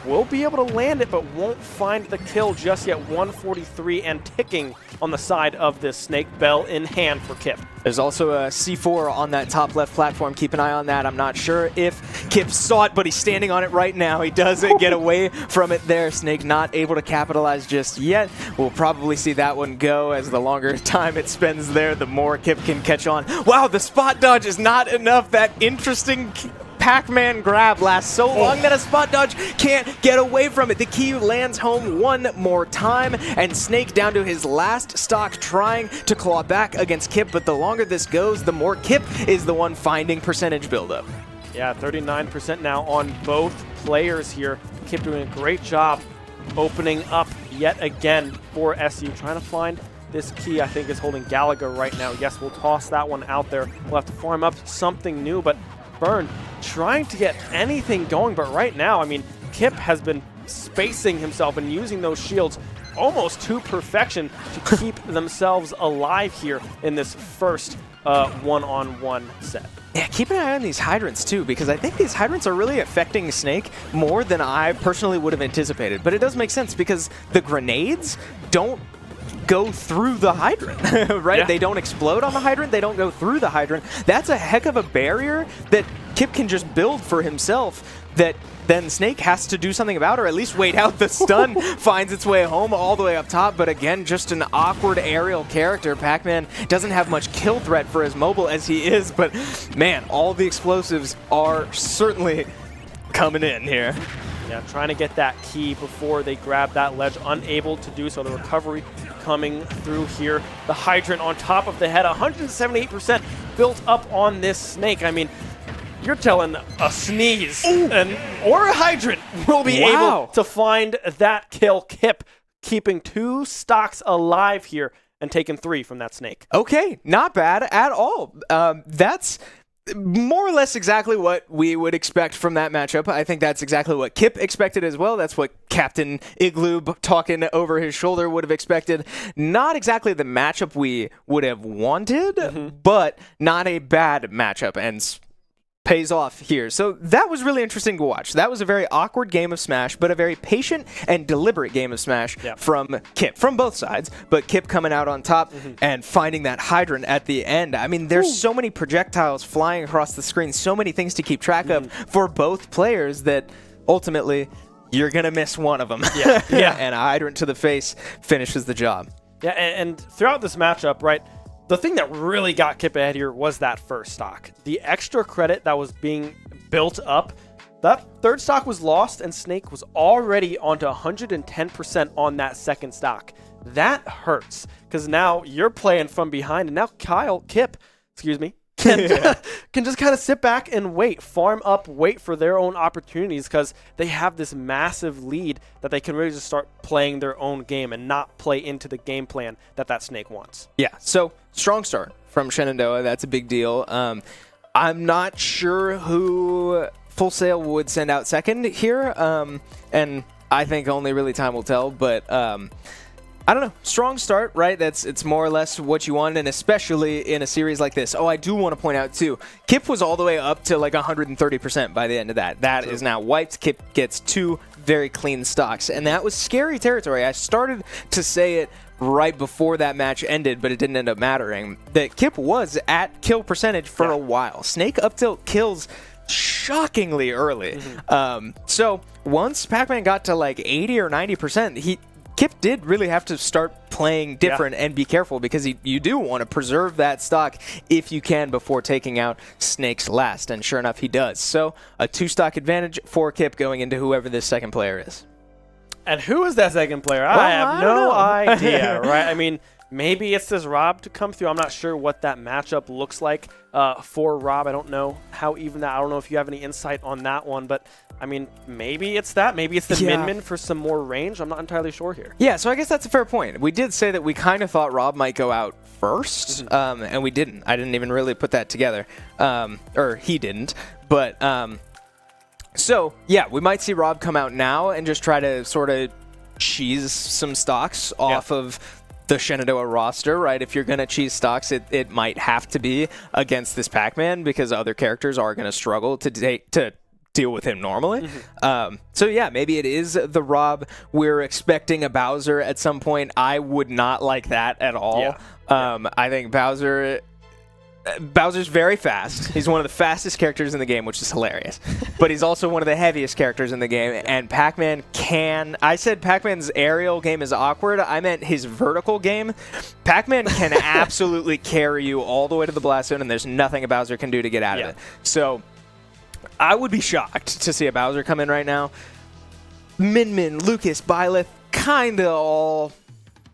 Will be able to land it, but won't find the kill just yet. 143 and ticking on the side of this Snake, bell in hand for Kipp. There's also a C4 on that top left platform. Keep an eye on that. I'm not sure if Kipp saw it, but he's standing on it right now. He does get away from it there. Snake not able to capitalize just yet. We'll probably see that one go as the longer time it spends there, the more Kipp can catch on. Wow, the spot dodge is not enough. That interesting Pac-Man grab lasts so long that a spot dodge can't get away from it. The key lands home one more time, and Snake down to his last stock trying to claw back against Kipp, but the longer this goes, the more Kipp is the one finding percentage buildup. Yeah, 39% now on both players here. Kipp doing a great job opening up yet again for SU, trying to find this key. I think is holding Gallagher right now. Yes, we'll toss that one out there. We'll have to farm up something new, but Burn trying to get anything going, but right now, I mean, Kipp has been spacing himself and using those shields almost to perfection to keep themselves alive here in this first one-on-one set. Yeah, keep an eye on these hydrants too, because I think these hydrants are really affecting Snake more than I personally would have anticipated. But it does make sense because the grenades don't go through the hydrant, right? Yeah. They don't explode on the hydrant. They don't go through the hydrant. That's a heck of a barrier that Kipp can just build for himself that then Snake has to do something about, or at least wait out the stun finds its way home all the way up top. But again, just an awkward aerial character. Pac-Man doesn't have much kill threat for as mobile as he is, but man, all the explosives are certainly coming in here. Yeah, trying to get that key before they grab that ledge, unable to do so. The recovery coming through here. The hydrant on top of the head, 178% built up on this Snake. I mean, you're telling a sneeze or a hydrant will be able to find that kill. Kipp keeping 2 stocks alive here and taking 3 from that Snake. Okay, not bad at all. That's more or less exactly what we would expect from that matchup. I think that's exactly what Kipp expected as well. That's what Captain Igloo talking over his shoulder would have expected. Not exactly the matchup we would have wanted, but not a bad matchup, and pays off here. So that was really interesting to watch. That was a very awkward game of Smash, but a very patient and deliberate game of Smash from Kipp, from both sides. But Kipp coming out on top and finding that hydrant at the end. I mean, there's so many projectiles flying across the screen, so many things to keep track of for both players that ultimately you're going to miss one of them. And a hydrant to the face finishes the job. Yeah, and throughout this matchup, right, the thing that really got Kipp ahead here was that first stock. The extra credit that was being built up, that third stock was lost, and Snake was already onto 110% on that second stock. That hurts, because now you're playing from behind, and now Kipp, can just kind of sit back and wait, farm up, wait for their own opportunities, because they have this massive lead that they can really just start playing their own game and not play into the game plan that Snake wants. Yeah, so strong start from Shenandoah. That's a big deal. I'm not sure who Full Sail would send out second here, and I think only really time will tell, but I don't know. Strong start, right? It's more or less what you want, and especially in a series like this. Oh, I do want to point out, too, Kipp was all the way up to like 130% by the end of that. That is now wiped. Kipp gets 2 very clean stocks, and that was scary territory. I started to say it right before that match ended, but it didn't end up mattering. That Kipp was at kill percentage for a while. Snake up tilt kills shockingly early. So once Pac-Man got to like 80 or 90%, Kipp did really have to start playing different and be careful because you do want to preserve that stock if you can before taking out Snake's last. And sure enough, he does. So a 2-stock advantage for Kipp going into whoever this second player is. And who is that second player? Well, I have I don't no know. idea, right? I mean, maybe it's this Rob to come through. I'm not sure what that matchup looks like for Rob. I don't know how even that. I don't know if you have any insight on that one, but I mean, maybe it's that. Maybe it's the Min for some more range. I'm not entirely sure here. Yeah, so I guess that's a fair point. We did say that we kind of thought Rob might go out first, and we didn't. I didn't even really put that together, or he didn't. But so yeah, we might see Rob come out now and just try to sort of cheese some stocks off of the Shenandoah roster, right? If you're going to cheese stocks, it might have to be against this Pac-Man because other characters are going to struggle to deal with him normally. So yeah, maybe it is the Rob. We're expecting a Bowser at some point. I would not like that at all. I think Bowser's very fast. He's one of the fastest characters in the game, which is hilarious. But he's also one of the heaviest characters in the game. And Pac-Man can... I said Pac-Man's aerial game is awkward. I meant his vertical game. Pac-Man can absolutely carry you all the way to the blast zone, and there's nothing a Bowser can do to get out of it. So I would be shocked to see a Bowser come in right now. Min, Lucas, Byleth, kind of all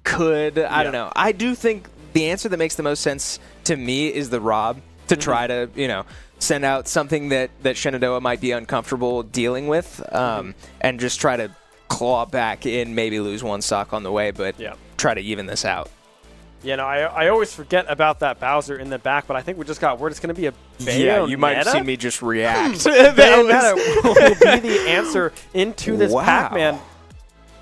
could. I don't know. I do think the answer that makes the most sense to me is the Rob to try to, send out something that Shenandoah might be uncomfortable dealing with and just try to claw back in, maybe lose one stock on the way, but try to even this out. Yeah, no, I always forget about that Bowser in the back, but I think we just got word it's going to be a Bayonetta. Yeah, you might have seen me just react. Bayonetta will be the answer into this Pac-Man.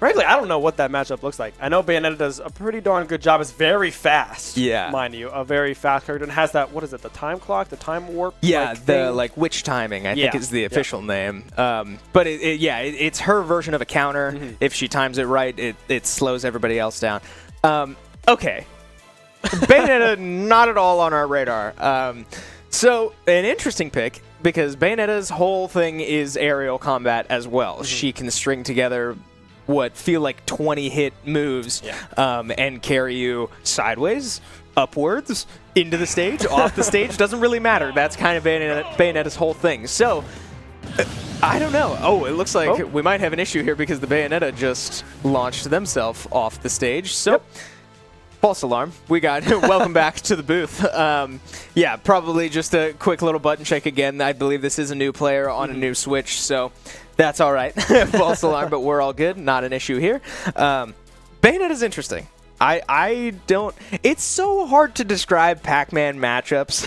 Frankly, I don't know what that matchup looks like. I know Bayonetta does a pretty darn good job. It's very fast, mind you. A very fast character. And has that, what is it, the time clock, the time warp? Yeah, witch timing, I think is the official name. But it's her version of a counter. If she times it right, it slows everybody else down. Okay. Bayonetta, not at all on our radar. So, an interesting pick, because Bayonetta's whole thing is aerial combat as well. She can string together what feel like 20 hit moves and carry you sideways, upwards, into the stage, off the stage. Doesn't really matter. That's kind of Bayonetta's whole thing. So, I don't know. Oh, it looks like we might have an issue here because the Bayonetta just launched themselves off the stage. So, false alarm. We got welcome back to the booth. Yeah, probably just a quick little button check again. I believe this is a new player on a new Switch, so that's all right. False alarm, but we're all good. Not an issue here. Bayonetta is interesting. I don't... It's so hard to describe Pac-Man matchups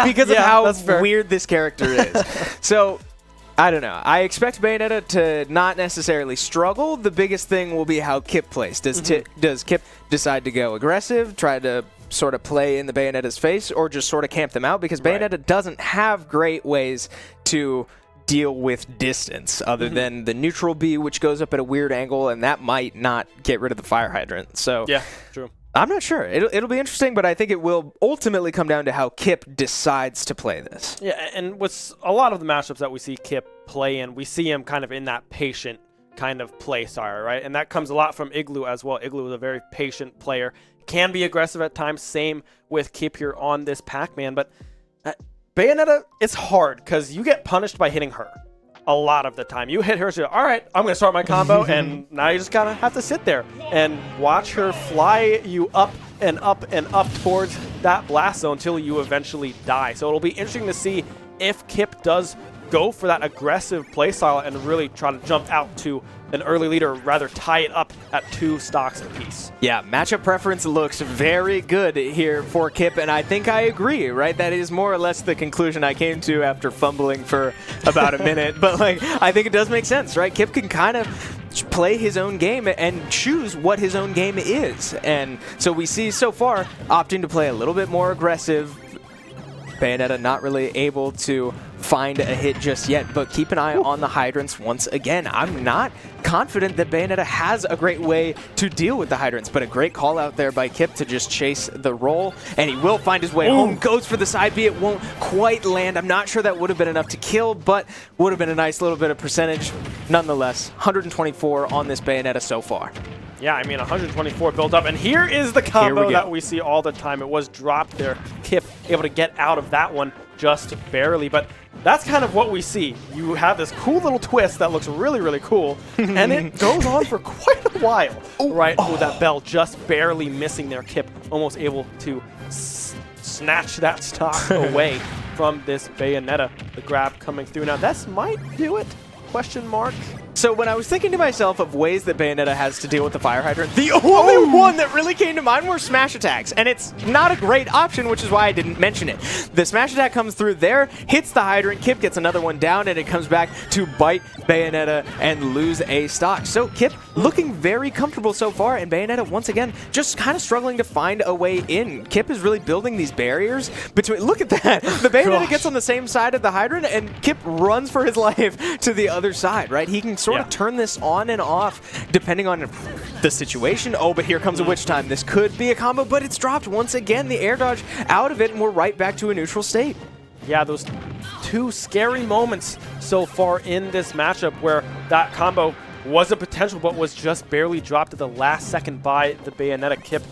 because of how weird this character is. So, I don't know. I expect Bayonetta to not necessarily struggle. The biggest thing will be how Kipp plays. Does Kipp decide to go aggressive, try to sort of play in the Bayonetta's face, or just sort of camp them out? Because Bayonetta doesn't have great ways to deal with distance other than the neutral B, which goes up at a weird angle, and that might not get rid of the fire hydrant. So yeah, true. I'm not sure. It'll be interesting, but I think it will ultimately come down to how Kipp decides to play this. Yeah, and with a lot of the matchups that we see Kipp play in, we see him kind of in that patient kind of play style, right? And that comes a lot from Igloo as well. Igloo is a very patient player. Can be aggressive at times. Same with Kipp here on this Pac-Man, but Bayonetta, it's hard because you get punished by hitting her a lot of the time. You hit her, so all right, I'm going to start my combo, and now you just kind of have to sit there and watch her fly you up and up and up towards that blast zone until you eventually die. So it'll be interesting to see if Kipp does go for that aggressive play style and really try to jump out to an early lead, or rather tie it up at 2 stocks apiece. Yeah, matchup preference looks very good here for Kipp, and I think I agree, right? That is more or less the conclusion I came to after fumbling for about a minute. But I think it does make sense, right? Kipp can kind of play his own game and choose what his own game is. And so we see so far opting to play a little bit more aggressive. Bayonetta not really able to find a hit just yet, but keep an eye on the hydrants once again. I'm not confident that Bayonetta has a great way to deal with the hydrants, but a great call out there by Kipp to just chase the roll, and he will find his way home. Goes for the side B. It won't quite land. I'm not sure that would have been enough to kill, but would have been a nice little bit of percentage. Nonetheless, 124 on this Bayonetta so far. Yeah, I mean, 124 built up. And here is the combo that we see all the time. It was dropped there. Kipp able to get out of that one just barely. But that's kind of what we see. You have this cool little twist that looks really, really cool. And it goes on for quite a while, right? Oh, that bell just barely missing there. Kipp almost able to snatch that stock away from this Bayonetta. The grab coming through. Now, this might do it. Question mark. So when I was thinking to myself of ways that Bayonetta has to deal with the fire hydrant, the only one that really came to mind were smash attacks. And it's not a great option, which is why I didn't mention it. The smash attack comes through there, hits the hydrant, Kipp gets another one down, and it comes back to bite Bayonetta and lose a stock. So Kipp looking very comfortable so far, and Bayonetta once again just kind of struggling to find a way in. Kipp is really building these barriers between. Look at that. The Bayonetta gets on the same side of the hydrant, and Kipp runs for his life to the other side, right? He can sort of turn this on and off depending on the situation. Oh, but here comes a witch time. This could be a combo, but it's dropped once again. The air dodge out of it, and we're right back to a neutral state. Yeah, those two scary moments so far in this matchup where that combo was a potential but was just barely dropped at the last second by the Bayonetta. Kipp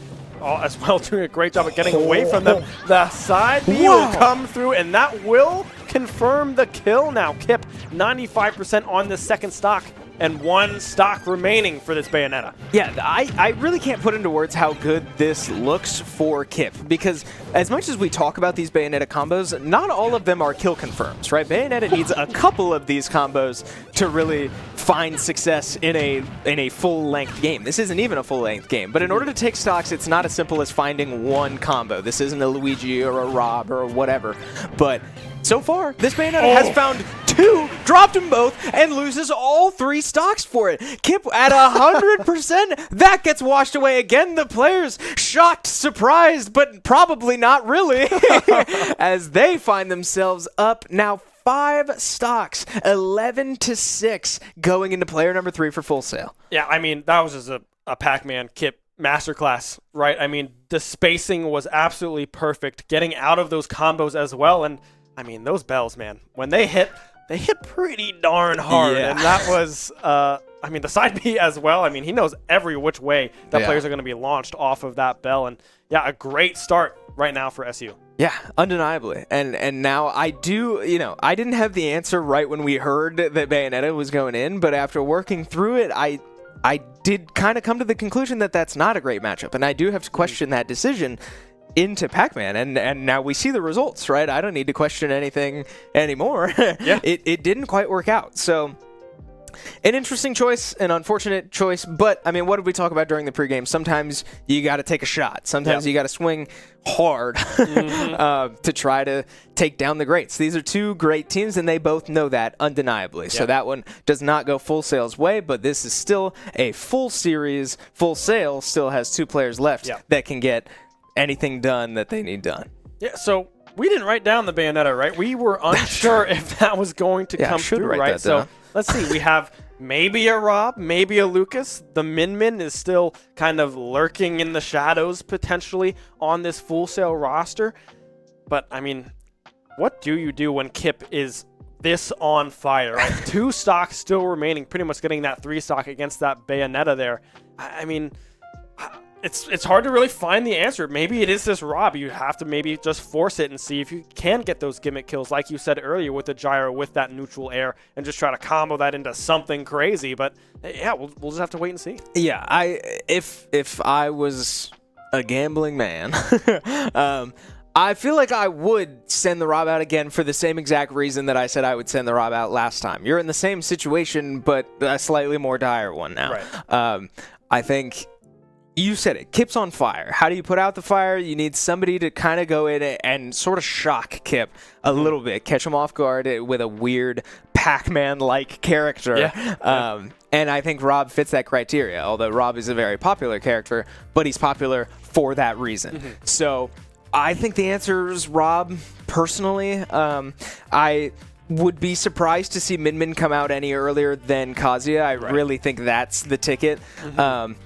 as well doing a great job of getting away from them. The side B will come through, and that will confirm the kill now. Kipp 95% on the second stock, and one stock remaining for this Bayonetta. Yeah, I really can't put into words how good this looks for Kipp, because as much as we talk about these Bayonetta combos, not all of them are kill confirms, right? Bayonetta needs a couple of these combos to really find success in a full-length game. This isn't even a full-length game, but in order to take stocks, it's not as simple as finding one combo. This isn't a Luigi or a Rob or whatever, but so far, this Bayonetta has found two, dropped them both, and loses all three stocks for it. Kipp at 100%. That gets washed away again. The players shocked, surprised, but probably not really, as they find themselves up now 5 stocks, 11-6, going into player number 3 for Full Sail. Yeah, I mean, that was just a Pac-Man Kipp masterclass, right? I mean, the spacing was absolutely perfect, getting out of those combos as well, and I mean, those bells, man, when they hit pretty darn hard. Yeah. And that was, I mean, the side B as well. I mean, he knows every which way that players are going to be launched off of that bell. And yeah, a great start right now for SU. Yeah, undeniably. And now I do, I didn't have the answer right when we heard that Bayonetta was going in, but after working through it, I did kind of come to the conclusion that that's not a great matchup. And I do have to question that decision into Pac-Man, and now we see the results, right? I don't need to question anything anymore. Yeah. It didn't quite work out. So an interesting choice, an unfortunate choice, but I mean, what did we talk about during the pregame? Sometimes you got to take a shot. Sometimes you got to swing hard to try to take down the greats. These are two great teams, and they both know that undeniably. So that one does not go Full Sail's way, but this is still a full series. Full Sail still has 2 players left that can get anything done that they need done. Yeah, so we didn't write down the Bayonetta, right? We were unsure if that was going to come through, right? So let's see. We have maybe a Rob, maybe a Lucas. The Min is still kind of lurking in the shadows potentially on this Full Sail roster. But, I mean, what do you do when Kipp is this on fire, right? 2 stocks still remaining, pretty much getting that 3 stock against that Bayonetta there. I mean, it's hard to really find the answer. Maybe it is this Rob. You have to maybe just force it and see if you can get those gimmick kills, like you said earlier, with the gyro, with that neutral air, and just try to combo that into something crazy. But yeah, we'll just have to wait and see. Yeah, if I was a gambling man, I feel like I would send the Rob out again for the same exact reason that I said I would send the Rob out last time. You're in the same situation, but a slightly more dire one now. Right. I think you said it. Kipp's on fire. How do you put out the fire? You need somebody to kind of go in and sort of shock Kipp a little bit, catch him off guard with a weird Pac-Man-like character. Yeah. And I think Rob fits that criteria, although Rob is a very popular character, but he's popular for that reason. So I think the answer is Rob, personally. I would be surprised to see Min come out any earlier than Kazuya. I really think that's the ticket.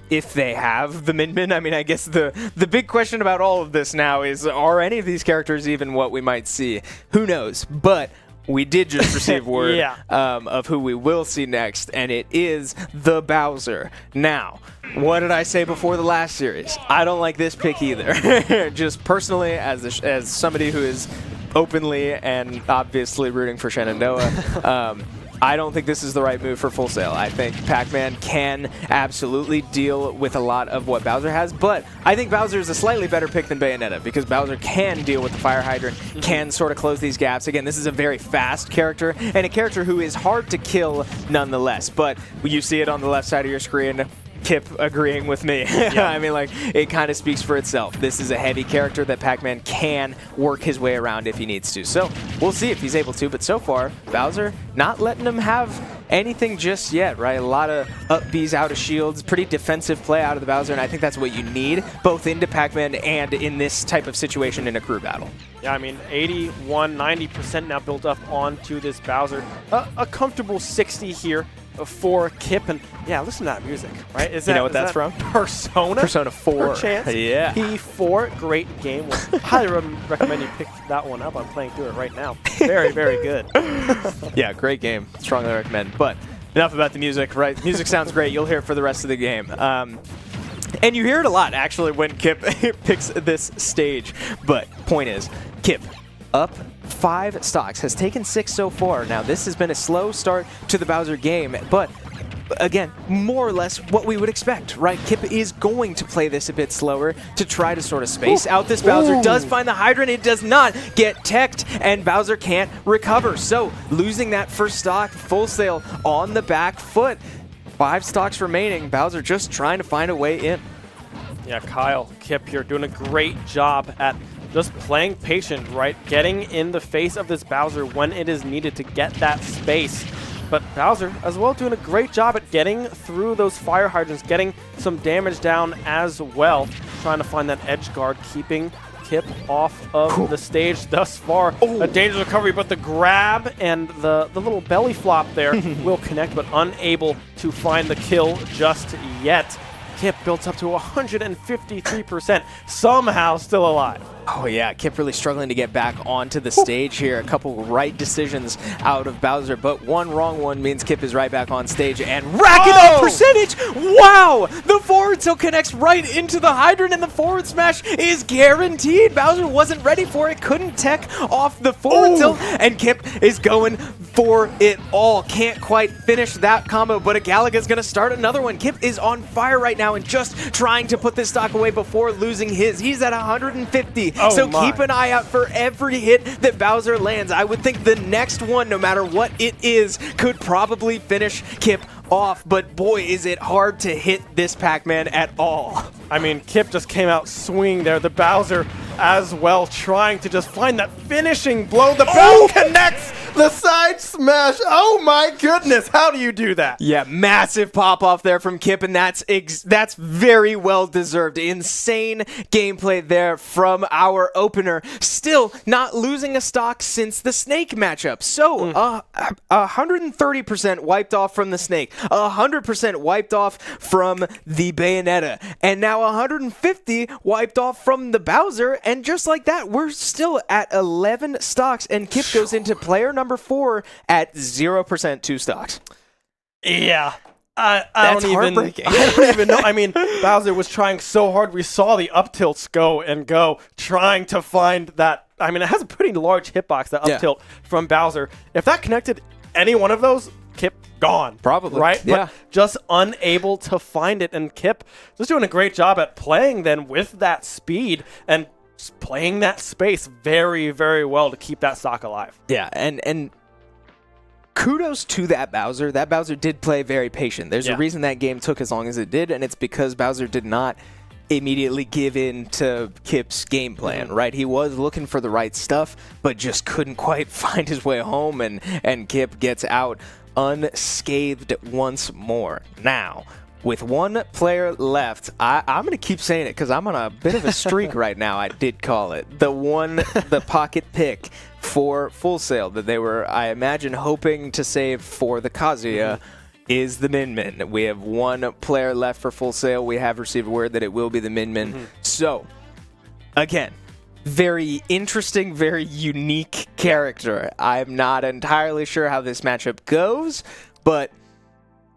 If they have the Min. I mean, I guess the big question about all of this now is, are any of these characters even what we might see? Who knows? But we did just receive word Yeah. of who we will see next, and it is the Bowser. Now, what did I say before the last series? I don't like this pick either. Just personally, as somebody who is openly and obviously rooting for Shenandoah, I don't think this is the right move for Full Sail. I think Pac-Man can absolutely deal with a lot of what Bowser has, but I think Bowser is a slightly better pick than Bayonetta because Bowser can deal with the Fire Hydrant, can sort of close these gaps. Again, this is a very fast character and a character who is hard to kill nonetheless, but you see it on the left side of your screen. Kipp agreeing with me. Yeah. I mean, like, it kind of speaks for itself. This is a heavy character that Pac-Man can work his way around if he needs to. So we'll see if he's able to, but so far, Bowser not letting him have anything just yet, right? A lot of up Bs out of shields, pretty defensive play out of the Bowser, and I think that's what you need, both into Pac-Man and in this type of situation in a crew battle. Yeah, I mean, 81, 90% now built up onto this Bowser. A comfortable 60 here for Kipp, and yeah, listen to that music, right? You know what that's from? Persona? Persona 4. Perchance? Yeah. P4, great game. Highly recommend you pick that one up. I'm playing through it right now. Very, very good. Yeah, great game. Strongly recommend. But enough about the music, right? Music sounds great. You'll hear it for the rest of the game. And you hear it a lot, actually, when Kipp picks this stage. But point is, Kipp up 5 stocks, has taken 6 so far. Now, this has been a slow start to the Bowser game, but again, more or less what we would expect, right? Kipp is going to play this a bit slower to try to sort of space out this Bowser. Does find the Hydrant. It does not get teched, and Bowser can't recover. So, losing that first stock, Full Sail on the back foot. 5 stocks remaining. Bowser just trying to find a way in. Yeah, Kyle, Kipp here doing a great job at just playing patient, right? Getting in the face of this Bowser when it is needed to get that space. But Bowser, as well, doing a great job at getting through those fire hydrants, getting some damage down as well. Trying to find that edge guard, keeping Kipp off of the stage thus far. A dangerous recovery, but the grab and the little belly flop there will connect, but unable to find the kill just yet. Kipp builds up to 153%, somehow still alive. Oh yeah, Kipp really struggling to get back onto the stage here. A couple right decisions out of Bowser, but one wrong one means Kipp is right back on stage and racking up percentage. Wow! The forward tilt connects right into the Hydrant, and the forward smash is guaranteed. Bowser wasn't ready for it, couldn't tech off the forward tilt, and Kipp is going for it all. Can't quite finish that combo, but Galaga's gonna start another one. Kipp is on fire right now and just trying to put this stock away before losing his. He's at 150. So keep an eye out for every hit that Bowser lands. I would think the next one, no matter what it is, could probably finish Kipp off, but boy, is it hard to hit this Pac-Man at all. I mean, Kipp just came out swinging there. The Bowser as well, trying to just find that finishing blow. The bell connects the side smash. Oh my goodness, how do you do that? Yeah, massive pop-off there from Kipp, and that's very well deserved. Insane gameplay there from our opener. Still not losing a stock since the Snake matchup. So, 130% wiped off from the Snake, 100% wiped off from the Bayonetta, and now 150 wiped off from the Bowser, and just like that, we're still at 11 stocks, and Kipp goes into player number 4 at 0% 2 stocks. Yeah. That's heartbreaking. I don't even know. I mean, Bowser was trying so hard. We saw the up tilts go, trying to find that. I mean, it has a pretty large hitbox, that up tilt from Bowser. If that connected any one of those, Kipp gone. Probably. Right? Yeah. But just unable to find it. And Kipp just doing a great job at playing then with that speed and just playing that space very, very well to keep that stock alive. Yeah, and kudos to that Bowser. That Bowser did play very patient. There's a reason that game took as long as it did, and it's because Bowser did not immediately give in to Kipp's game plan, right? He was looking for the right stuff, but just couldn't quite find his way home, and Kipp gets out unscathed once more. Now, with one player left, I'm going to keep saying it because I'm on a bit of a streak right now. I did call it. The pocket pick for Full Sail that they were, I imagine, hoping to save for the Kazuya is the Min Min. We have one player left for Full Sail. We have received word that it will be the Min Min. So, again, very interesting, very unique character. I'm not entirely sure how this matchup goes, but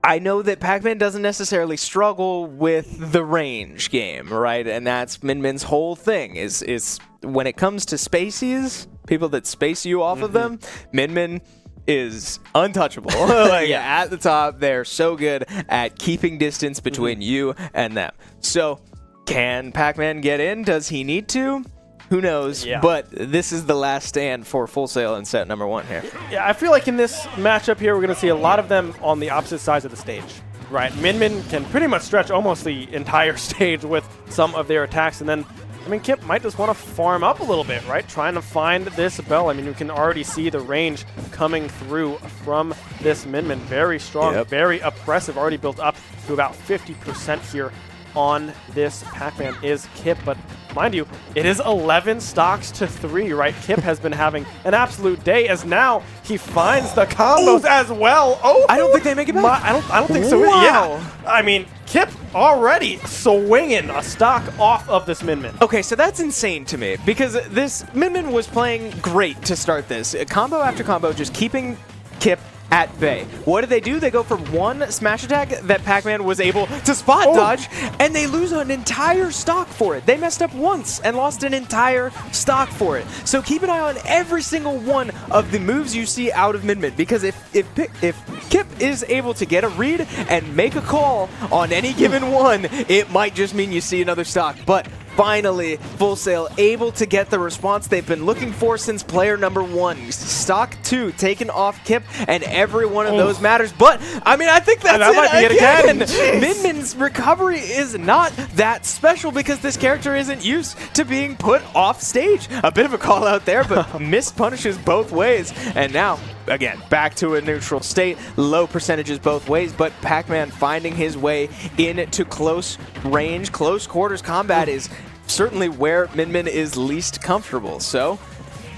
I know that Pac-Man doesn't necessarily struggle with the range game, right? And that's Min-Min's whole thing, is when it comes to spacies, people that space you off of them, Min-Min is untouchable. At the top, they're so good at keeping distance between you and them. So, can Pac-Man get in? Does he need to? Who knows? Yeah. But this is the last stand for Full Sail in set number 1 here. Yeah, I feel like in this matchup here, we're going to see a lot of them on the opposite sides of the stage, right? Min-Min can pretty much stretch almost the entire stage with some of their attacks, and then, I mean, Kipp might just want to farm up a little bit, right? Trying to find this bell. I mean, you can already see the range coming through from this Min-Min. Very strong, very oppressive, already built up to about 50% here on this Pac-Man is Kipp, but mind you, it is 11 stocks to 3, right? Kipp has been having an absolute day as now he finds the combos as well. Oh, I don't think they make it back. I don't think so. Wow. Yeah, I mean, Kipp already swinging a stock off of this Min-Min. Okay, so that's insane to me because this Min-Min was playing great to start this. Combo after combo, just keeping Kipp at bay. What do? They go for one smash attack that Pac-Man was able to spot dodge, and they lose an entire stock for it. They messed up once and lost an entire stock for it. So keep an eye on every single one of the moves you see out of Min-Min, because if Kipp is able to get a read and make a call on any given one, it might just mean you see another stock. But finally, Full Sail able to get the response they've been looking for since player number 1. Stock 2 taken off Kipp, and every one of those matters. But, I mean, I think that's might be it again. Min-Min's recovery is not that special because this character isn't used to being put off stage. A bit of a call out there, but missed punishes both ways. And now, again, back to a neutral state. Low percentages both ways, but Pac-Man finding his way into close range, close quarters combat is certainly where Min-Min is least comfortable. So,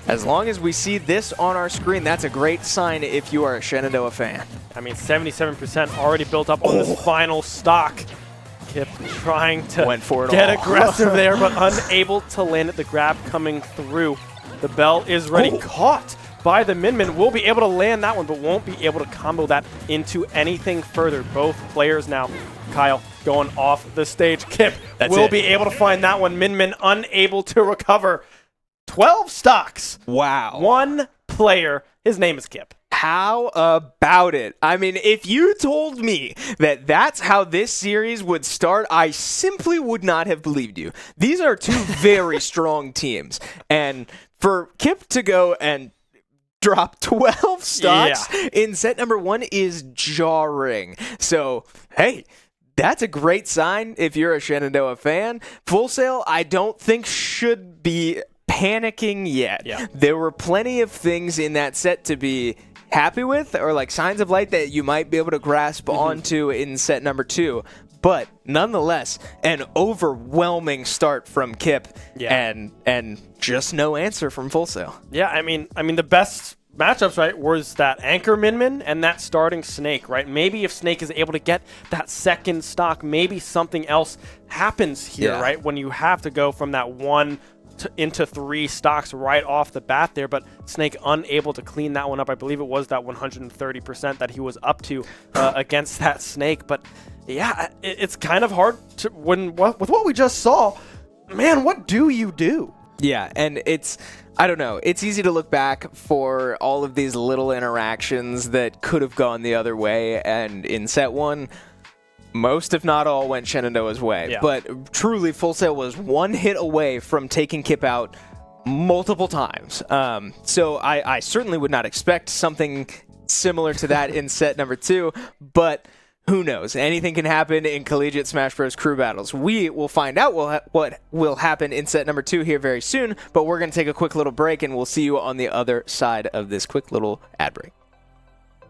as long as we see this on our screen, that's a great sign if you are a Shenandoah fan. I mean, 77% already built up on this final stock. Kipp trying to get aggressive there, but unable to land it. The grab coming through. The bell is ready. Caught by the Min-Min. Will be able to land that one, but won't be able to combo that into anything further. Both players now, Kyle, going off the stage. Kipp will be able to find that one. Min-Min unable to recover. 12 stocks. Wow. One player. His name is Kipp. How about it? I mean, if you told me that that's how this series would start, I simply would not have believed you. These are two very strong teams. And for Kipp to go and drop 12 stocks in set number 1 is jarring. So, hey, that's a great sign if you're a Shenandoah fan. Full Sail, I don't think should be panicking yet. Yeah. There were plenty of things in that set to be happy with, or like signs of light that you might be able to grasp onto in set number 2. But nonetheless, an overwhelming start from Kipp, and just no answer from Full Sail. Yeah, I mean the best matchups, right, was that anchor Min-Min and that starting Snake, right? Maybe if Snake is able to get that second stock, maybe something else happens here, right? When you have to go from that 1 into 3 stocks right off the bat there, but Snake unable to clean that one up. I believe it was that 130% that he was up to against that Snake. But yeah, it's kind of hard to, with what we just saw, man, what do you do? Yeah, and I don't know. It's easy to look back for all of these little interactions that could have gone the other way, and in set 1, most, if not all, went Shenandoah's way. Yeah. But truly, Full Sail was one hit away from taking Kipp out multiple times. So I certainly would not expect something similar to that in set number 2, but who knows? Anything can happen in collegiate Smash Bros. Crew battles. We will find out what will happen in set number 2 here very soon, but we're going to take a quick little break, and we'll see you on the other side of this quick little ad break.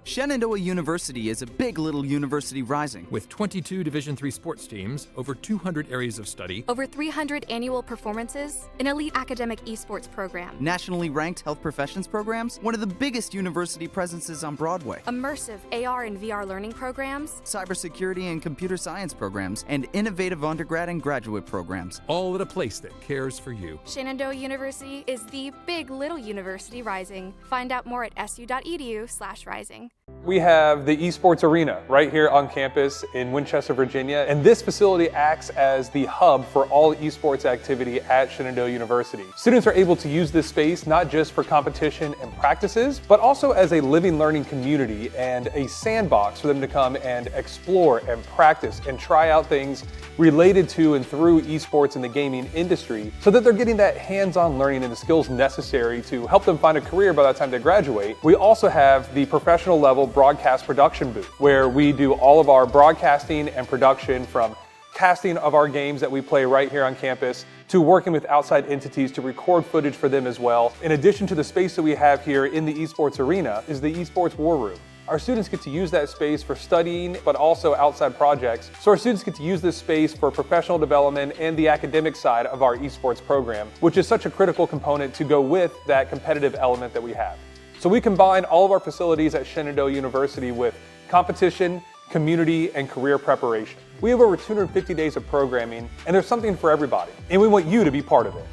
Shenandoah University is a big little university rising. With 22 Division III sports teams, over 200 areas of study, Over 300 annual performances, an elite academic esports program, Nationally ranked health professions programs, one of the biggest university presences on Broadway. immersive AR and VR learning programs, Cybersecurity and computer science programs, and innovative undergrad and graduate programs. all at a place that cares for you. Shenandoah University is the big little university rising. Find out more at su.edu/rising. We have the Esports Arena right here on campus in Winchester, Virginia, and this facility acts as the hub for all esports activity at Shenandoah University. Students are able to use this space not just for competition and practices, but also as a living learning community and a sandbox for them to come and explore and practice and try out things related to and through esports in the gaming industry so that they're getting that hands-on learning and the skills necessary to help them find a career by the time they graduate. We also have the professional level broadcast production booth where we do all of our broadcasting and production, from casting of our games that we play right here on campus to working with outside entities to record footage for them as well. In addition to the space that we have here in the Esports Arena is the Esports War Room. Our students get to use that space for studying, but also outside projects. So our students get to use this space for professional development and the academic side of our esports program, which is such a critical component to go with that competitive element that we have. So we combine all of our facilities at Shenandoah University with competition, community, and career preparation. We have over 250 days of programming, and there's something for everybody, and we want you to be part of it.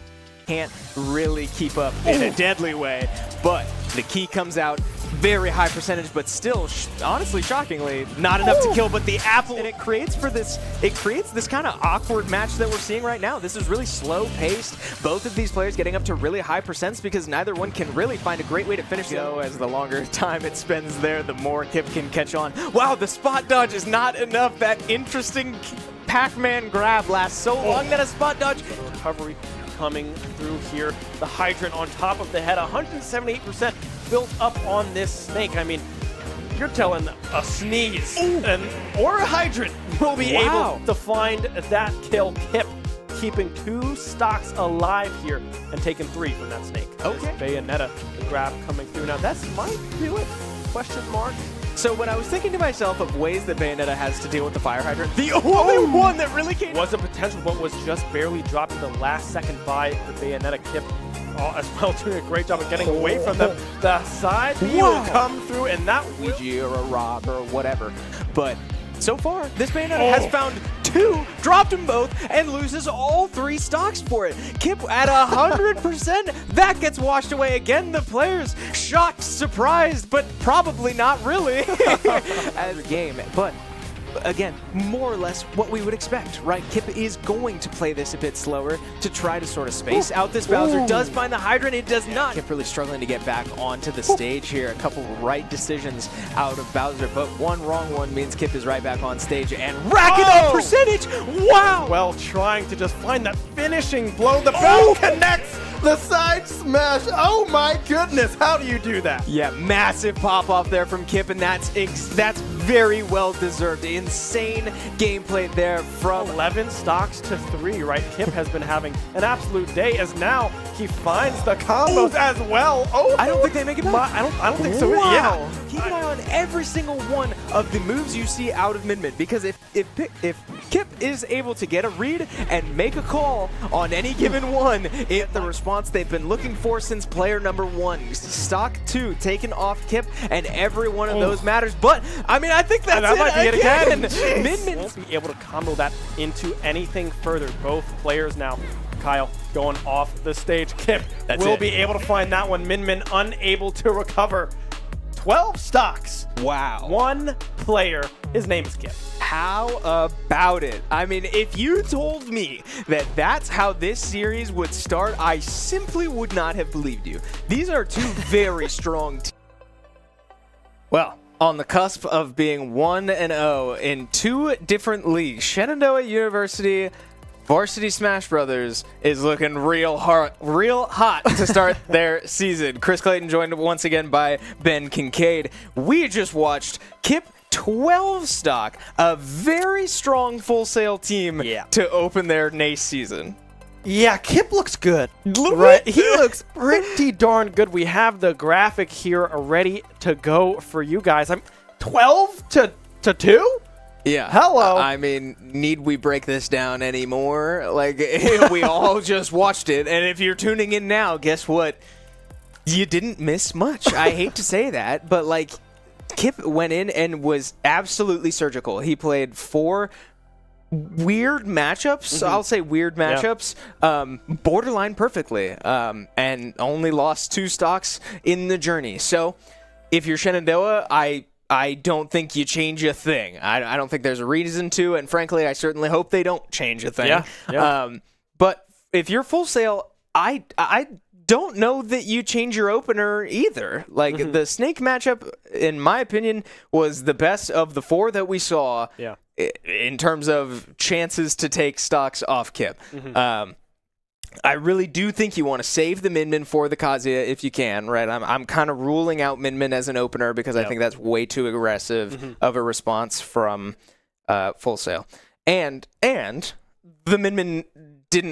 Can't really keep up in a deadly way, but the key comes out. Very high percentage, but still, honestly, shockingly, not enough to kill. But the apple, and it creates this kind of awkward match that we're seeing right now. This is really slow paced. Both of these players getting up to really high percents because neither one can really find a great way to finish. So as the longer time it spends there, the more Kipp can catch on. Wow, the spot dodge is not enough. That interesting Pac-Man grab lasts so long that a spot dodge. Recovery coming through here. The hydrant on top of the head, 178% built up on this snake. I mean, you're telling a sneeze or a hydrant will be able to find that kill. Kipp keeping 2 stocks alive here and taking 3 from that snake. Okay. Bayonetta, the grab coming through. Now, that might do it? Question mark. So when I was thinking to myself of ways that Bayonetta has to deal with the fire hydrant, the only one that really came was a potential, but was just barely dropped in the last second by the Bayonetta. Kipp as well doing a great job of getting away from them. The side B will come through, and that Ouija or a Rob or whatever. But so far, this Bayonetta has found 2, dropped them both, and loses all 3 stocks for it. Kipp at 100%. That gets washed away again. The players shocked, surprised, but probably not really as a game. But again, more or less what we would expect, right? Kipp is going to play this a bit slower to try to sort of space out this Bowser. Does find the hydrant, it does not. Kipp really struggling to get back onto the stage here. A couple right decisions out of Bowser, but one wrong one means Kipp is right back on stage and racking up percentage. Wow! Well, trying to just find that finishing blow. The bell connects. The side smash. Oh my goodness, how do you do that? Yeah, massive pop off there from Kipp, and that's very well deserved. Insane gameplay there from 11 stocks to 3, right? Kipp has been having an absolute day as now he finds the combos as well. Oh, I don't think they make it back. I don't think so. Wow. Yeah. Keep an eye on every single one of the moves you see out of mid-mid, because if Kipp is able to get a read and make a call on any given one, it's the response they've been looking for since player number 1. Stock 2 taken off Kipp, and every one of those matters. But I mean, I think that might be it again. Mid-mid won't be able to combo that into anything further. Both players now. Kyle going off the stage. Kipp will be able to find that one. Min unable to recover. 12 stocks. Wow. 1 player. His name is Kipp. How about it? I mean, if you told me that that's how this series would start, I simply would not have believed you. These are 2 very strong teams. Well, on the cusp of being 1-0 in 2 different leagues, Shenandoah University Varsity Smash Brothers is looking real hot to start their season. Chris Clayton joined once again by Ben Kincaid. We just watched Kipp 12 stock, a very strong Full Sail team to open their NACE season. Yeah, Kipp looks good. Right, he looks pretty darn good. We have the graphic here ready to go for you guys. I'm 12 to 2. Yeah. Hello. I mean, need we break this down anymore? Like, we all just watched it, and if you're tuning in now, guess what? You didn't miss much. I hate to say that, but like, Kipp went in and was absolutely surgical. He played 4 weird matchups. I'll say weird matchups, borderline perfectly, and only lost 2 stocks in the journey. So, if you're Shenandoah, I don't think you change a thing. I don't think there's a reason to, and frankly, I certainly hope they don't change a thing. Yeah. But if you're Full Sail, I don't know that you change your opener either. Like, the Snake matchup, in my opinion, was the best of the 4 that we saw in terms of chances to take stocks off Kipp. I really do think you want to save the Min Min for the Kazuya if you can, right? I'm kind of ruling out Min Min as an opener because I think that's way too aggressive of a response from Full Sail. And the Min Min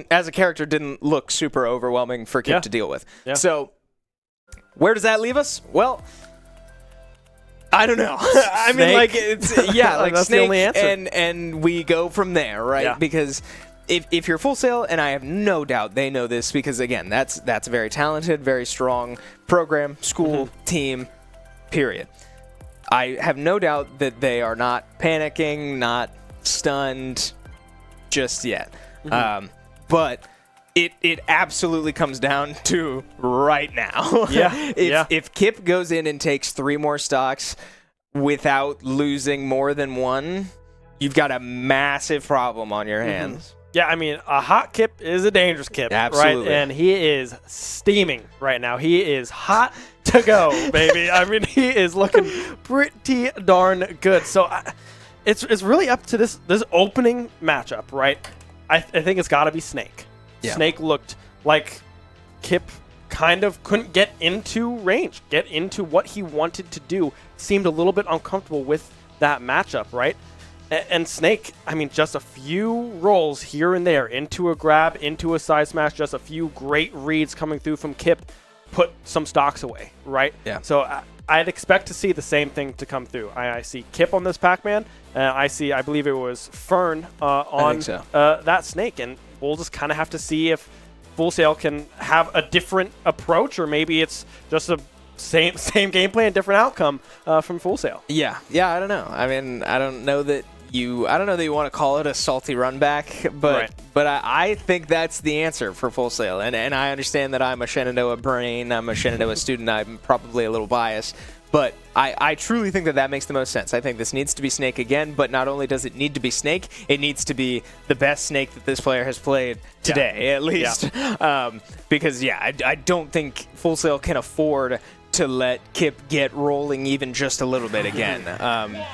as a character, didn't look super overwhelming for Kipp to deal with. So where does that leave us? Well, I don't know. I mean, like, it's like that's Snake, the only answer. and we go from there, right? Yeah. Because if you're Full Sail, and I have no doubt they know this, because again, that's a very talented, very strong program, school, team, period. I have no doubt that they are not panicking, not stunned just yet. But it absolutely comes down to right now. If Kipp goes in and takes 3 more stocks without losing more than 1, you've got a massive problem on your hands. Yeah, I mean, a hot Kipp is a dangerous Kipp, Absolutely. right? And he is steaming right now. He is hot to go, baby. I mean, he is looking pretty darn good. So it's really up to this opening matchup, right? I think it's got to be Snake. Yeah. Snake looked like Kipp kind of couldn't get into range, get into what he wanted to do. Seemed a little bit uncomfortable with that matchup, right? And Snake, I mean, just a few rolls here and there, into a grab, into a side smash, just a few great reads coming through from Kipp, put some stocks away, right? Yeah. So I'd expect to see the same thing to come through. I see Kipp on this Pac-Man, and I believe it was Fern on that Snake, and we'll just kind of have to see if Full Sail can have a different approach, or maybe it's just a same gameplay and different outcome from Full Sail. Yeah, I don't know. I mean, I don't know that you want to call it a salty run back, but I think that's the answer for Full Sail. And I understand that I'm a Shenandoah brain, I'm a Shenandoah student, I'm probably a little biased, but I truly think that makes the most sense. I think this needs to be Snake again, but not only does it need to be Snake, it needs to be the best Snake that this player has played today, at least. Because, I don't think Full Sail can afford to let Kipp get rolling even just a little bit again.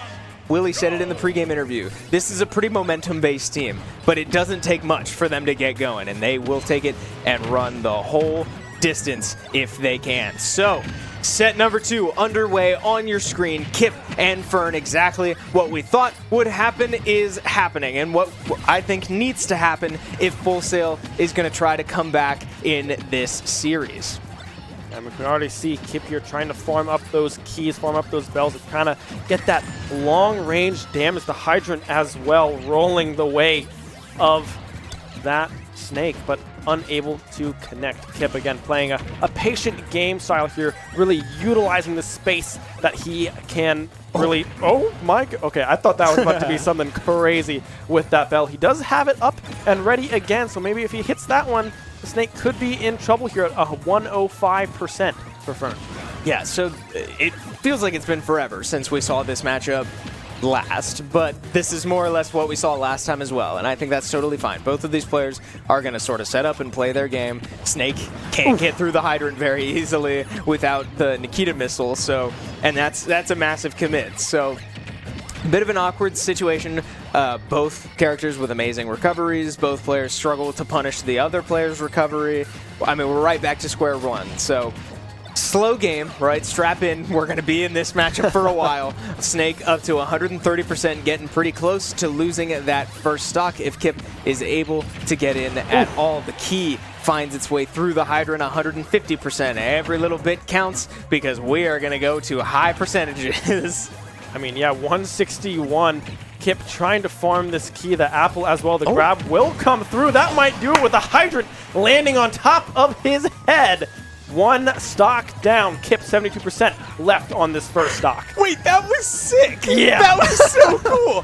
Willy said it in the pregame interview. This is a pretty momentum-based team, but it doesn't take much for them to get going, and they will take it and run the whole distance if they can. So, set number 2 underway on your screen. Kipp and Fern, exactly what we thought would happen is happening, and what I think needs to happen if Full Sail is going to try to come back in this series. And we can already see Kipp here trying to farm up those keys, farm up those bells, and kind of get that long-range damage. The Hydrant as well, rolling the way of that Snake, but unable to connect. Kipp again playing a patient game style here, really utilizing the space that he can really... Oh my... Okay, I thought that was about to be something crazy with that bell. He does have it up and ready again, so maybe if he hits that one, the Snake could be in trouble here at 105% for Fern. Yeah, so it feels like it's been forever since we saw this matchup last, but this is more or less what we saw last time as well, and I think that's totally fine. Both of these players are going to sort of set up and play their game. Snake can't get through the Hydrant very easily without the Nikita missile, so, and that's a massive commit. So, a bit of an awkward situation. Both characters with amazing recoveries. Both players struggle to punish the other player's recovery. I mean, we're right back to square one. So slow game, right? Strap in. We're going to be in this matchup for a while. Snake up to 130%, getting pretty close to losing that first stock if Kipp is able to get in at all. The key finds its way through the hydrant, 150%. Every little bit counts because we are going to go to high percentages. I mean, yeah, 161. Kipp trying to farm this key, the apple as well. The grab will come through. That might do it with the hydrant landing on top of his head. One stock down. Kipp 72% left on this first stock. Wait, that was sick. Yeah. That was so cool.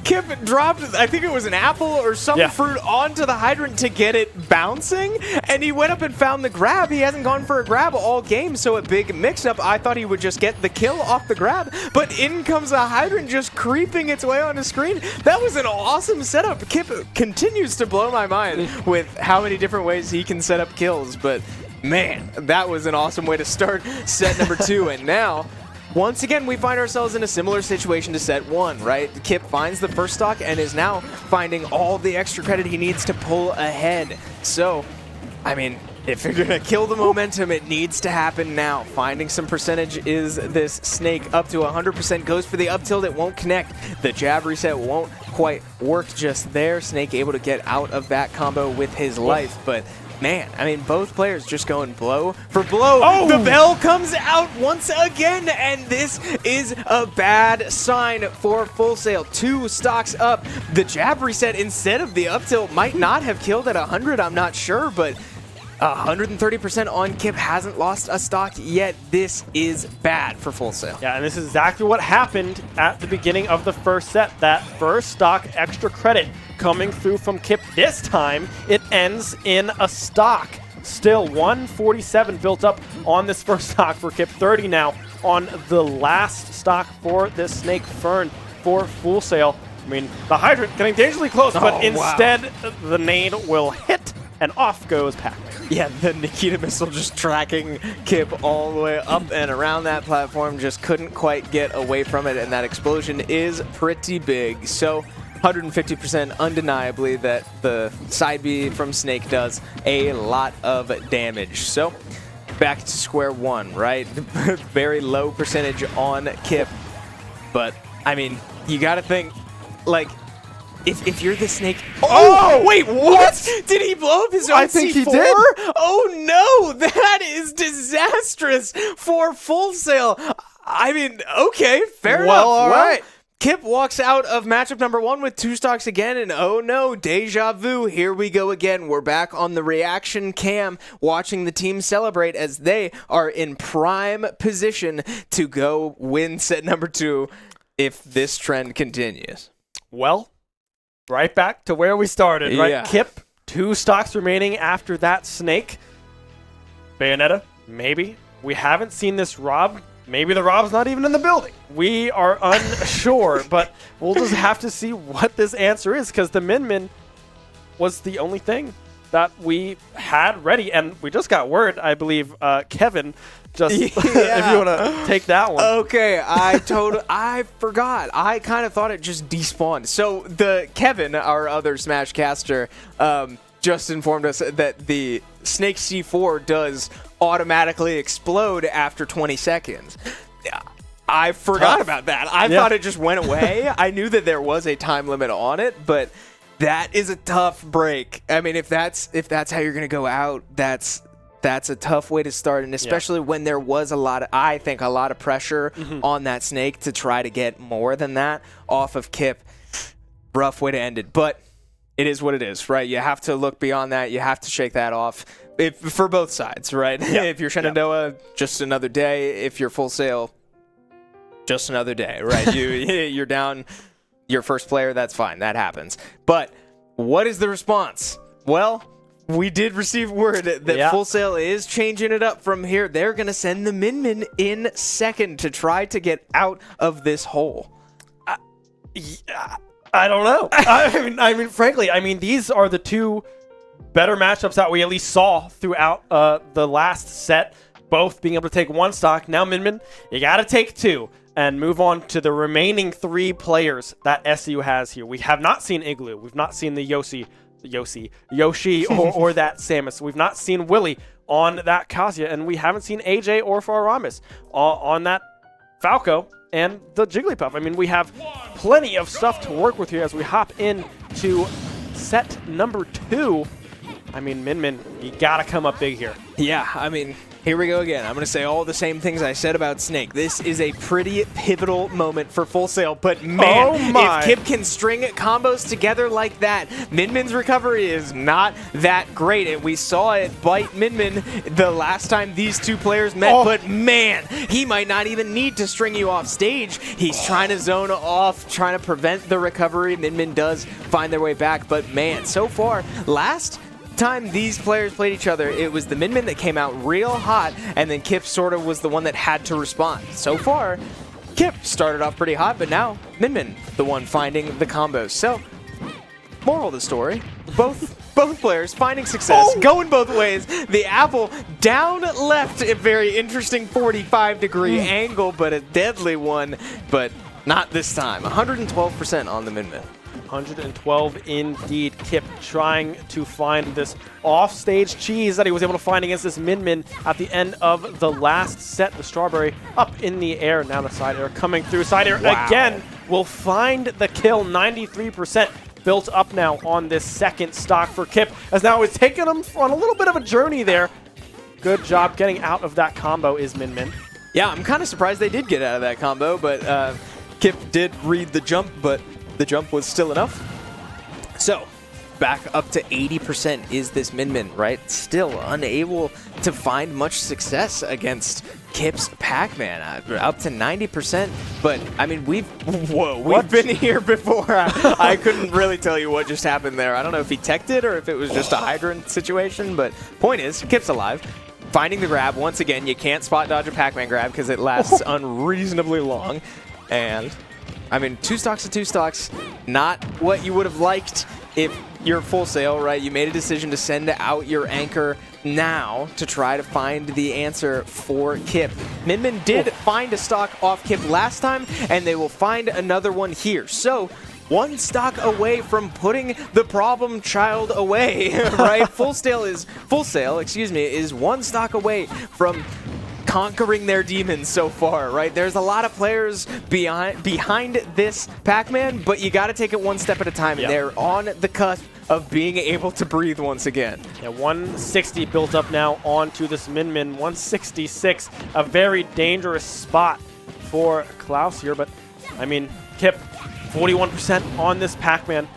Kipp dropped, I think it was an apple or some fruit onto the hydrant to get it bouncing, and he went up and found the grab. He hasn't gone for a grab all game, so a big mix-up. I thought he would just get the kill off the grab, but in comes a hydrant just creeping its way on the screen. That was an awesome setup. Kipp continues to blow my mind with how many different ways he can set up kills, but man, that was an awesome way to start set number 2. And now, once again, we find ourselves in a similar situation to set 1, right? Kipp finds the first stock and is now finding all the extra credit he needs to pull ahead. So, I mean, if you're going to kill the momentum, it needs to happen now. Finding some percentage is this Snake up to 100%. Goes for the up tilt. It won't connect. The jab reset won't quite work just there. Snake able to get out of that combo with his life, but man, I mean, both players just going blow for blow. Oh! The bell comes out once again, and this is a bad sign for Full Sail. 2 stocks up. The jab reset instead of the up tilt might not have killed at 100, I'm not sure, but 130% on Kipp, hasn't lost a stock yet. This is bad for Full Sail. Yeah, and this is exactly what happened at the beginning of the first set. That first stock extra credit coming through from Kipp. This time, it ends in a stock. Still 147 built up on this first stock for Kipp. 30 now on the last stock for this Snake Fern for Full Sail. I mean, the hydrant getting dangerously close, but instead the nade will hit, and off goes Pac-Man. Yeah, the Nikita missile just tracking Kipp all the way up and around that platform. Just couldn't quite get away from it, and that explosion is pretty big. So 150% undeniably that the side B from Snake does a lot of damage. So back to square one, right? Very low percentage on Kipp. But, I mean, you got to think, like, if you're the Snake... Oh, wait, what? Did he blow up his own C4? I think he did. Oh, no, that is disastrous for Full Sail. I mean, okay, fair enough. All right. Kipp walks out of matchup number 1 with 2 stocks again, and oh no, deja vu, here we go again. We're back on the reaction cam, watching the team celebrate as they are in prime position to go win set number 2 if this trend continues. Well, right back to where we started, right? Yeah. Kipp, 2 stocks remaining after that Snake. Bayonetta, maybe. We haven't seen this Rob. Maybe the Rob's not even in the building. We are unsure, but we'll just have to see what this answer is, because the Min was the only thing that we had ready, and we just got word, I believe, Kevin, just if you want to take that one. Okay, I forgot. I kind of thought it just despawned. So the Kevin, our other Smash caster, just informed us that the Snake C4 does automatically explode after 20 seconds. I forgot about that. I thought it just went away. I knew that there was a time limit on it, but that is a tough break. I mean, if that's how you're going to go out, that's a tough way to start, and especially when there was a lot of pressure on that Snake to try to get more than that off of Kipp. Rough way to end it, but it is what it is, right? You have to look beyond that. You have to shake that off for both sides, right? Yeah. If you're Shenandoah, just another day. If you're Full Sail, just another day, right? You're down your first player. That's fine. That happens. But what is the response? Well, we did receive word that Full Sail is changing it up from here. They're going to send the Min in second to try to get out of this hole. I don't know. I mean, frankly, these are the 2 better matchups that we at least saw throughout the last set. Both being able to take 1 stock. Now, Min, you got to take 2 and move on to the remaining 3 players that SU has here. We have not seen Igloo. We've not seen the Yoshi or that Samus. We've not seen Willy on that Kazuya, and we haven't seen AyeJay or FarRhombus on that Falco and the Jigglypuff. I mean, we have plenty of stuff to work with here as we hop into set number 2. I mean, Min, you gotta come up big here. Yeah, I mean, here we go again. I'm going to say all the same things I said about Snake. This is a pretty pivotal moment for Full Sail, but man, if Kipp can string combos together like that, Min's recovery is not that great, and we saw it bite Min the last time these two players met, but man, he might not even need to string you off stage. He's trying to zone off, trying to prevent the recovery. Min does find their way back, but man, so far, last time these players played each other, it was the Min that came out real hot, and then Kipp sort of was the one that had to respond. So far, Kipp started off pretty hot, but now Min the one finding the combos. So, moral of the story, both players finding success, going both ways. The apple down left, a very interesting 45-degree angle, but a deadly one, but not this time. 112% on the Min. 112 indeed. Kipp trying to find this off-stage cheese that he was able to find against this Min at the end of the last set. The strawberry up in the air. Now the side air coming through. Side air again will find the kill. 93% built up now on this second stock for Kipp, as now it's taken him on a little bit of a journey there. Good job getting out of that combo is Min. Yeah, I'm kind of surprised they did get out of that combo, but Kipp did read the jump, but the jump was still enough. So, back up to 80% is this Min, right? Still unable to find much success against Kipp's Pac-Man. Up to 90%, but I mean, we've been here before. I couldn't really tell you what just happened there. I don't know if he teched it or if it was just a hydrant situation, but point is, Kipp's alive. Finding the grab, once again, you can't spot dodge a Pac-Man grab because it lasts unreasonably long. And I mean, 2 stocks to 2 stocks, not what you would have liked if you're Full Sail, right? You made a decision to send out your anchor now to try to find the answer for Kipp. Min did find a stock off Kipp last time, and they will find another one here. So, 1 stock away from putting the problem child away, right? Full Sail is 1 stock away from conquering their demons so far, right? There's a lot of players behind this Pac-Man, but you got to take it 1 step at a time, and they're on the cusp of being able to breathe once again. Yeah, 160 built up now onto this Min. 166, a very dangerous spot for Klaus here, but I mean, Kipp, 41% on this Pac-Man,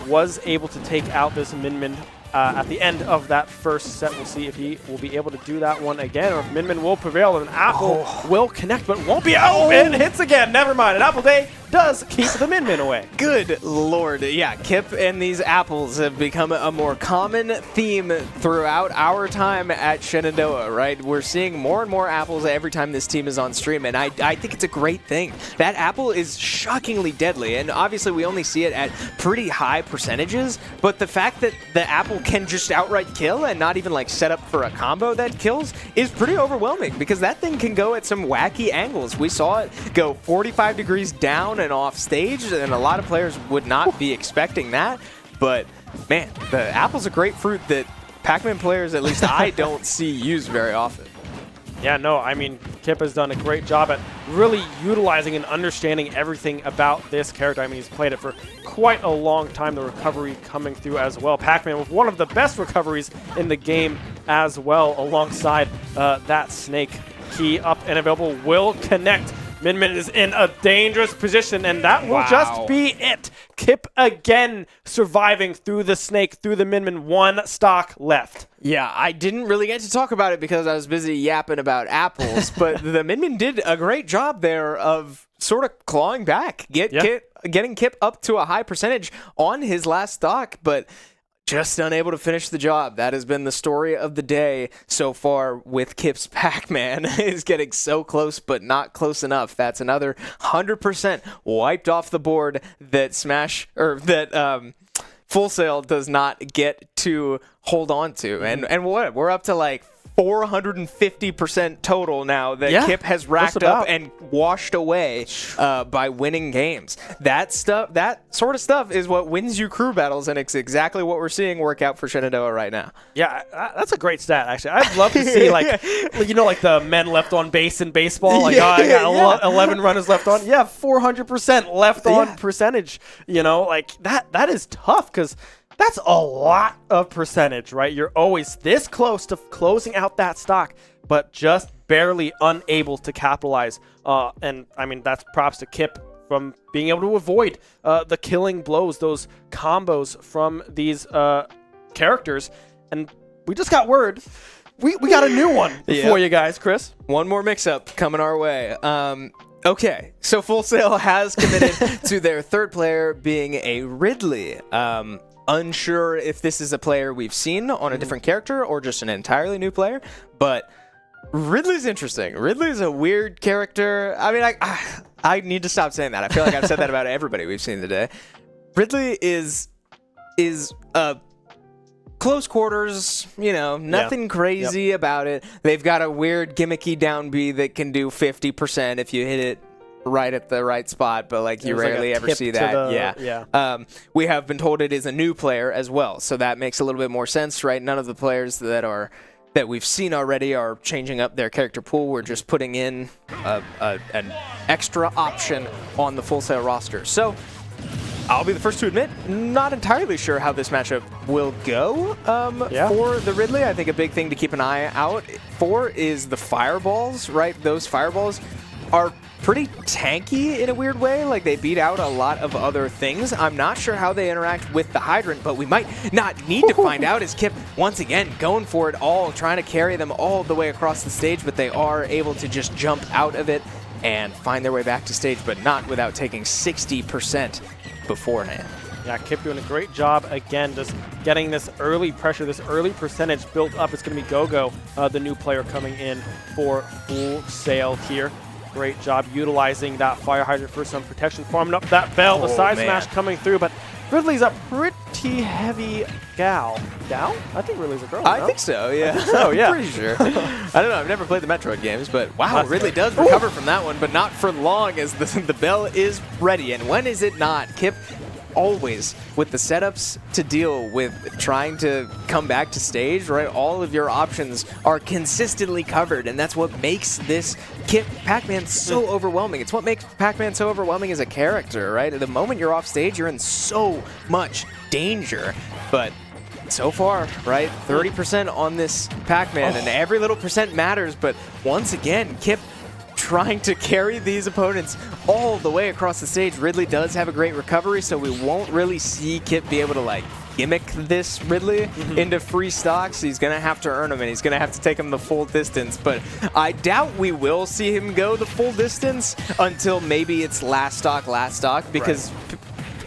was able to take out this Min at the end of that first set. We'll see if he will be able to do that one again, or if Min will prevail and an apple will connect, but won't be out. It hits again. Never mind. An apple day does keep the Min away. Good lord. Yeah, Kipp and these apples have become a more common theme throughout our time at Shenandoah, right? We're seeing more and more apples every time this team is on stream, and I think it's a great thing. That apple is shockingly deadly, and obviously we only see it at pretty high percentages, but the fact that the apple can just outright kill and not even like set up for a combo that kills is pretty overwhelming, because that thing can go at some wacky angles. We saw it go 45 degrees down and off stage, and a lot of players would not be expecting that. But man, the apple's a great fruit that Pac-Man players, at least I don't see used very often. Yeah, no, I mean, Kipp has done a great job at really utilizing and understanding everything about this character. I mean, he's played it for quite a long time, the recovery coming through as well. Pac-Man with one of the best recoveries in the game as well, alongside that Snake. Key up and available, will connect. Min is in a dangerous position, and that will just be it. Kipp again surviving through the Snake, through the Min. 1 stock left. Yeah, I didn't really get to talk about it because I was busy yapping about apples, but the Min did a great job there of sort of clawing back, getting Kipp up to a high percentage on his last stock, but just unable to finish the job. That has been the story of the day so far with Kipp's Pac-Man. Is getting so close, but not close enough. That's another 100% wiped off the board that Full Sail does not get to hold on to. And what? We're up to like 450% total now that Kipp has racked up and washed away by winning games. That sort of stuff is what wins you crew battles, and it's exactly what we're seeing work out for Shenandoah right now. Yeah, that's a great stat, actually. I'd love to see, like the men left on base in baseball. Like, I got 11 runners left on. Yeah, 400% left on percentage. Like, that is tough because that's a lot of percentage, right? You're always this close to closing out that stock, but just barely unable to capitalize. And, I mean, that's props to Kipp from being able to avoid the killing blows, those combos from these characters. And we just got word. We got a new one for you guys, Chris. One more mix-up coming our way. Okay, so Full Sail has committed to their third player being a Ridley. Unsure if this is a player we've seen on a different character or just an entirely new player, but Ridley's interesting. Ridley's a weird character. I mean, I need to stop saying that. I feel like I've said that about everybody we've seen today. Ridley is close quarters, nothing crazy about it. They've got a weird gimmicky down B that can do 50% if you hit it right at the right spot, but like you rarely ever see that. We have been told it is a new player as well, so that makes a little bit more sense, right? None of the players that we've seen already are changing up their character pool. We're just putting in an extra option on the Full Sail roster. So I'll be the first to admit, not entirely sure how this matchup will go for the Ridley. I think a big thing to keep an eye out for is the fireballs, right? Those fireballs are pretty tanky in a weird way. Like, they beat out a lot of other things. I'm not sure how they interact with the hydrant, but we might not need to find out, as Kipp once again going for it all, trying to carry them all the way across the stage, but they are able to just jump out of it and find their way back to stage, but not without taking 60% beforehand. Yeah, Kipp doing a great job again, just getting this early pressure, this early percentage built up. It's going to be Gogo, the new player coming in for Full Sail here. Great job utilizing that fire hydrant for some protection, farming up that bell. The side smash coming through, but Ridley's a pretty heavy gal. Gal? I think Ridley's a girl. I think so, yeah. I'm pretty sure. I don't know. I've never played the Metroid games, but wow, Ridley does recover from that one, but not for long, as the bell is ready. And when is it not? Kipp always with the setups to deal with trying to come back to stage, right? All of your options are consistently covered, and that's what makes this Kipp Pac-Man so overwhelming. It's what makes Pac-Man so overwhelming as a character, right? The moment you're off stage, you're in so much danger. But so far, right, 30% on this Pac-Man, and every little percent matters. But once again, Kipp trying to carry these opponents all the way across the stage. Ridley does have a great recovery, so we won't really see Kipp be able to like gimmick this Ridley into free stocks. He's going to have to earn them, and he's going to have to take him the full distance. But I doubt we will see him go the full distance until maybe it's last stock, because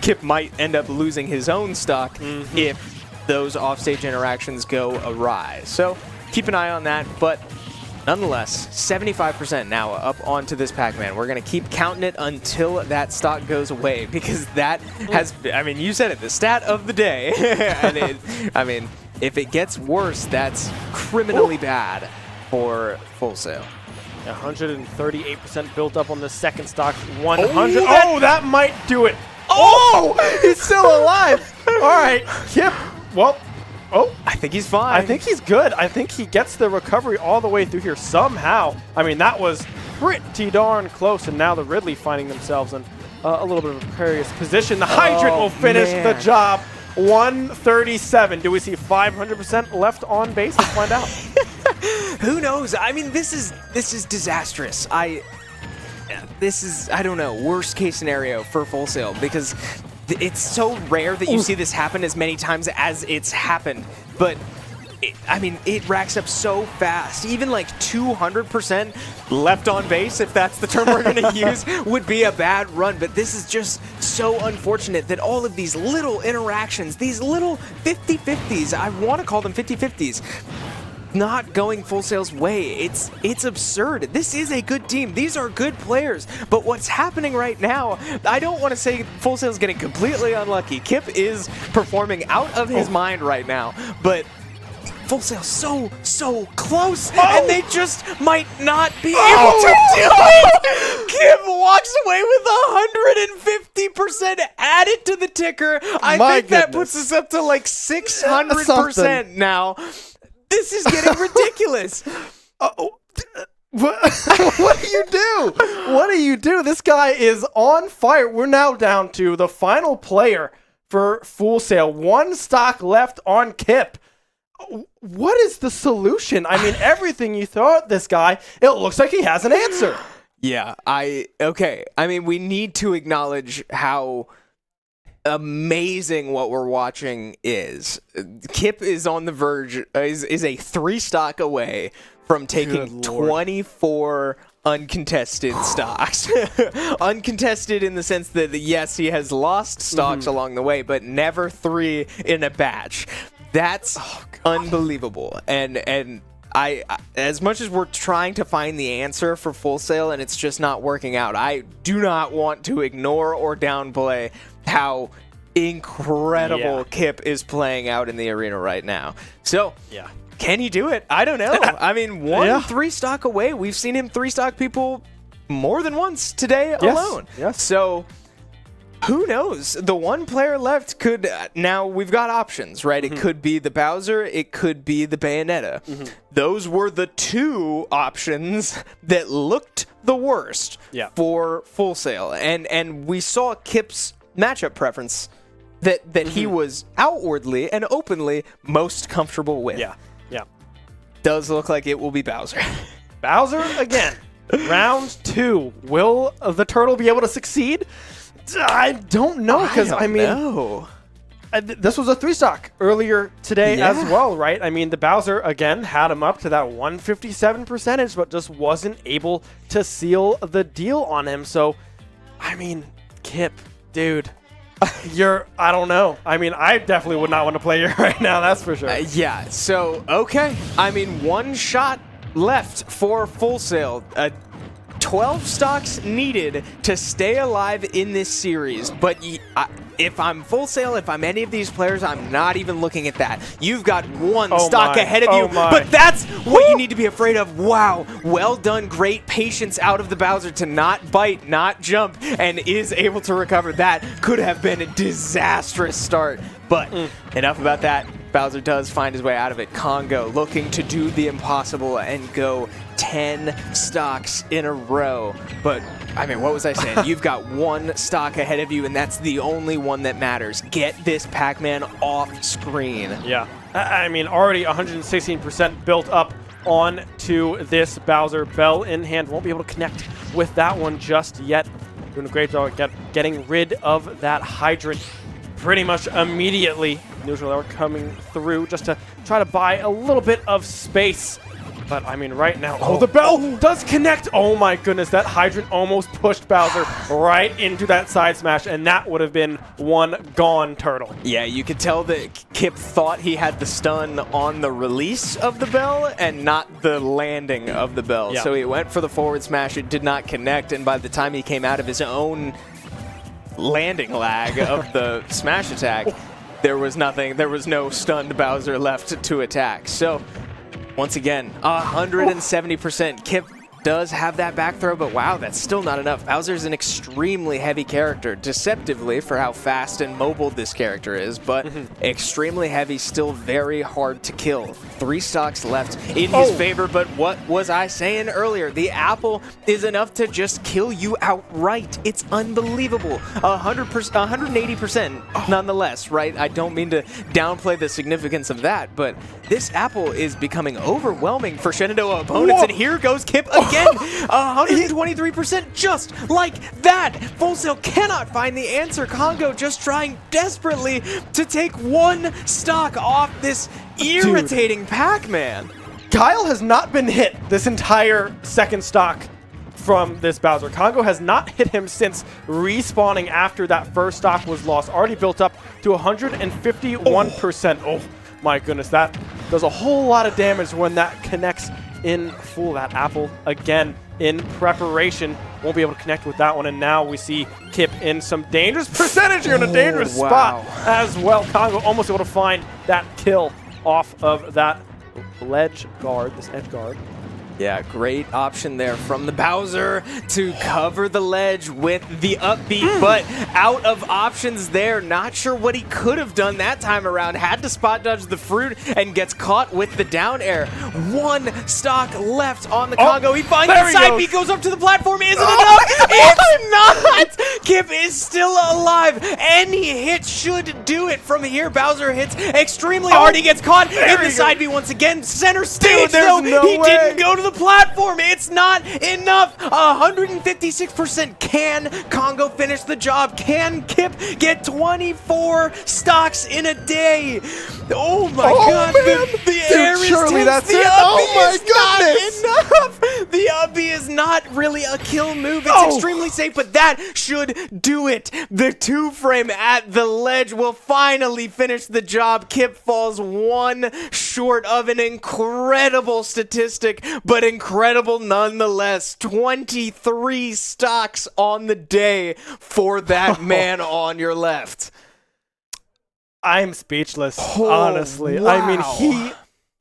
Kipp might end up losing his own stock if those offstage interactions go awry. So keep an eye on that, but nonetheless, 75% now up onto this Pac-Man. We're going to keep counting it until that stock goes away, because that has, I mean, you said it, the stat of the day. And I mean, if it gets worse, that's criminally bad for Full Sail. 138% built up on the second stock. 100. Oh, that might do it. Oh, he's still alive. All right, Kipp. Well, I think he's fine. I think he's good. I think he gets the recovery all the way through here somehow. I mean, that was pretty darn close, and now the Ridley finding themselves in a little bit of a precarious position. The hydrant will finish the job. 137. Do we see 500% left on base? Let's find out. Who knows? I mean, this is disastrous. This is, I don't know, worst case scenario for Full Sail, because it's so rare that you see this happen as many times as it's happened. But, I mean, it racks up so fast. Even like 200% left on base, if that's the term we're going to use, would be a bad run. But this is just so unfortunate that all of these little interactions, these little 50-50s, I want to call them 50-50s, not going Full Sail's way. It's absurd. This is a good team. These are good players. But what's happening right now, I don't want to say Full Sail's getting completely unlucky. Kipp is performing out of his mind right now. But Full Sail so close, and they just might not be able to do it. Kipp walks away with 150% added to the ticker. I think that puts us up to like 600% now. This is getting ridiculous. What do you do? What do you do? This guy is on fire. We're now down to the final player for Full Sail. 1 stock left on Kipp. What is the solution? I mean, everything you throw at this guy, it looks like he has an answer. Yeah, okay. I mean, we need to acknowledge how amazing what we're watching is. Kipp is on the verge, is a 3 stock away from taking 24 uncontested stocks. Uncontested in the sense that, yes, he has lost stocks along the way, but never 3 in a batch. That's unbelievable. And I, as much as we're trying to find the answer for Full Sail and it's just not working out, I do not want to ignore or downplay how incredible Kipp is playing out in the arena right now. So, can he do it? I don't know. I mean, 3 stock away. We've seen him 3 stock people more than once today alone. Yes. So, who knows? The 1 player left could... now, we've got options, right? It could be the Bowser. It could be the Bayonetta. Those were the 2 options that looked the worst for Full Sail. And we saw Kipp's matchup preference that he was outwardly and openly most comfortable with. Yeah. Does look like it will be Bowser. Bowser again. Round 2. Will the turtle be able to succeed? I don't know, because I mean, this was a 3 stock earlier today as well, right? I mean, the Bowser again had him up to that 157%, but just wasn't able to seal the deal on him. So, I mean, Kipp, dude. I don't know. I mean, I definitely would not want to play you right now, that's for sure. Yeah, so, okay. I mean, 1 shot left for Full Sail. 12 stocks needed to stay alive in this series, but if I'm Full Sail, if I'm any of these players, I'm not even looking at that. You've got 1 stock ahead of you, but that's what you need to be afraid of. Wow, well done, great patience out of the Bowser to not bite, not jump, and is able to recover. That could have been a disastrous start, but enough about that. Bowser does find his way out of it. Congo looking to do the impossible and go 10 stocks in a row. But, I mean, what was I saying? You've got 1 stock ahead of you, and that's the only one that matters. Get this Pac-Man off screen. Yeah. I mean, already 116% built up onto this Bowser. Bell in hand. Won't be able to connect with that one just yet. Doing a great job at getting rid of that hydrant pretty much immediately. Neutral are coming through just to try to buy a little bit of space. But, I mean, right now... the bell does connect! Oh, my goodness. That hydrant almost pushed Bowser right into that side smash, and that would have been 1 gone turtle. Yeah, you could tell that Kipp thought he had the stun on the release of the bell and not the landing of the bell. So he went for the forward smash. It did not connect, and by the time he came out of his own landing lag of the smash attack, there was nothing. There was no stunned Bowser left to attack. So, once again, 170%. Kipp does have that back throw, but wow, that's still not enough. Bowser's an extremely heavy character, deceptively for how fast and mobile this character is, but extremely heavy, still very hard to kill. 3 stocks left in his favor, but what was I saying earlier? The apple is enough to just kill you outright. It's unbelievable. 180% nonetheless, right? I don't mean to downplay the significance of that, but this apple is becoming overwhelming for Shenandoah opponents, and here goes Kipp again. 123% just like that. Full Sail cannot find the answer. Congo just trying desperately to take 1 stock off this irritating Pac-Man. Kyle has not been hit this entire 2nd stock from this Bowser. Congo has not hit him since respawning after that 1st stock was lost. Already built up to 151%. Oh my goodness, that does a whole lot of damage when that connects in full. That apple again in preparation. Won't be able to connect with that one, and now we see Kipp in some dangerous percentage here in a dangerous spot as well. Congo almost able to find that kill off of that ledge guard, this edge guard. Yeah, great option there from the Bowser to cover the ledge with the up B, but out of options there. Not sure what he could have done that time around. Had to spot dodge the fruit and gets caught with the down air. One stock left on the Congo. He finds the side B, goes up to the platform. Isn't enough? It's not! Kipp is still alive. Any hit should do it from here. Bowser hits extremely hard. He gets caught in the side B once again. Center stage, though. He didn't go to the platform. It's not enough. 156%. Can Congo finish the job? Can Kipp get 24 stocks in a day? Oh my god. The air is surely tense. that's it. Oh my goodness. Enough. The up B is not really a kill move. It's extremely safe, but that should do it. The 2-frame at the ledge will finally finish the job. Kipp falls one short of an incredible statistic, but incredible nonetheless. 23 stocks on the day for that man on your left. I'm speechless, honestly. Wow. I mean, he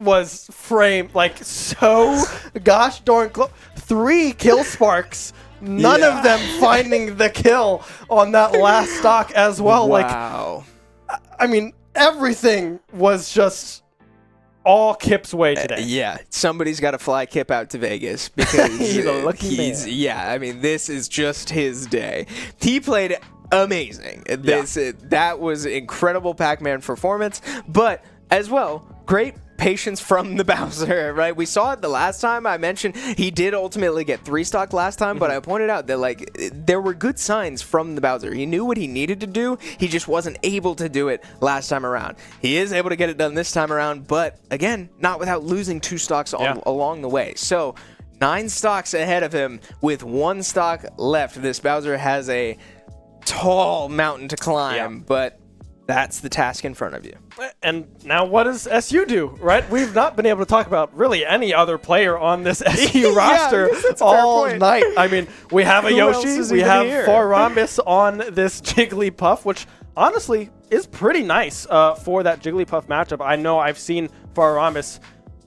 was framed like so gosh darn close. 3 kill sparks. None of them finding the kill on that last stock as well. Wow. Like, I mean, everything was just all Kipp's way today. Yeah, somebody's got to fly Kipp out to Vegas because he's a lucky man. Yeah, I mean, this is just his day. He played amazing. That was incredible Pac-Man performance, but as well, great patience from the Bowser, right? We saw it the last time. I mentioned he did ultimately get 3 stock last time, but I pointed out that like there were good signs from the Bowser. He knew what he needed to do. He just wasn't able to do it last time around. He is able to get it done this time around, but again, not without losing 2 stocks along the way. So 9 stocks ahead of him with 1 stock left. This Bowser has a tall mountain to climb, but that's the task in front of you. And now what does SU do, right? We've not been able to talk about really any other player on this SU roster all night. I mean, we have a Yoshi, we have FarRhombus on this Jigglypuff, which honestly is pretty nice for that Jigglypuff matchup. I know I've seen FarRhombus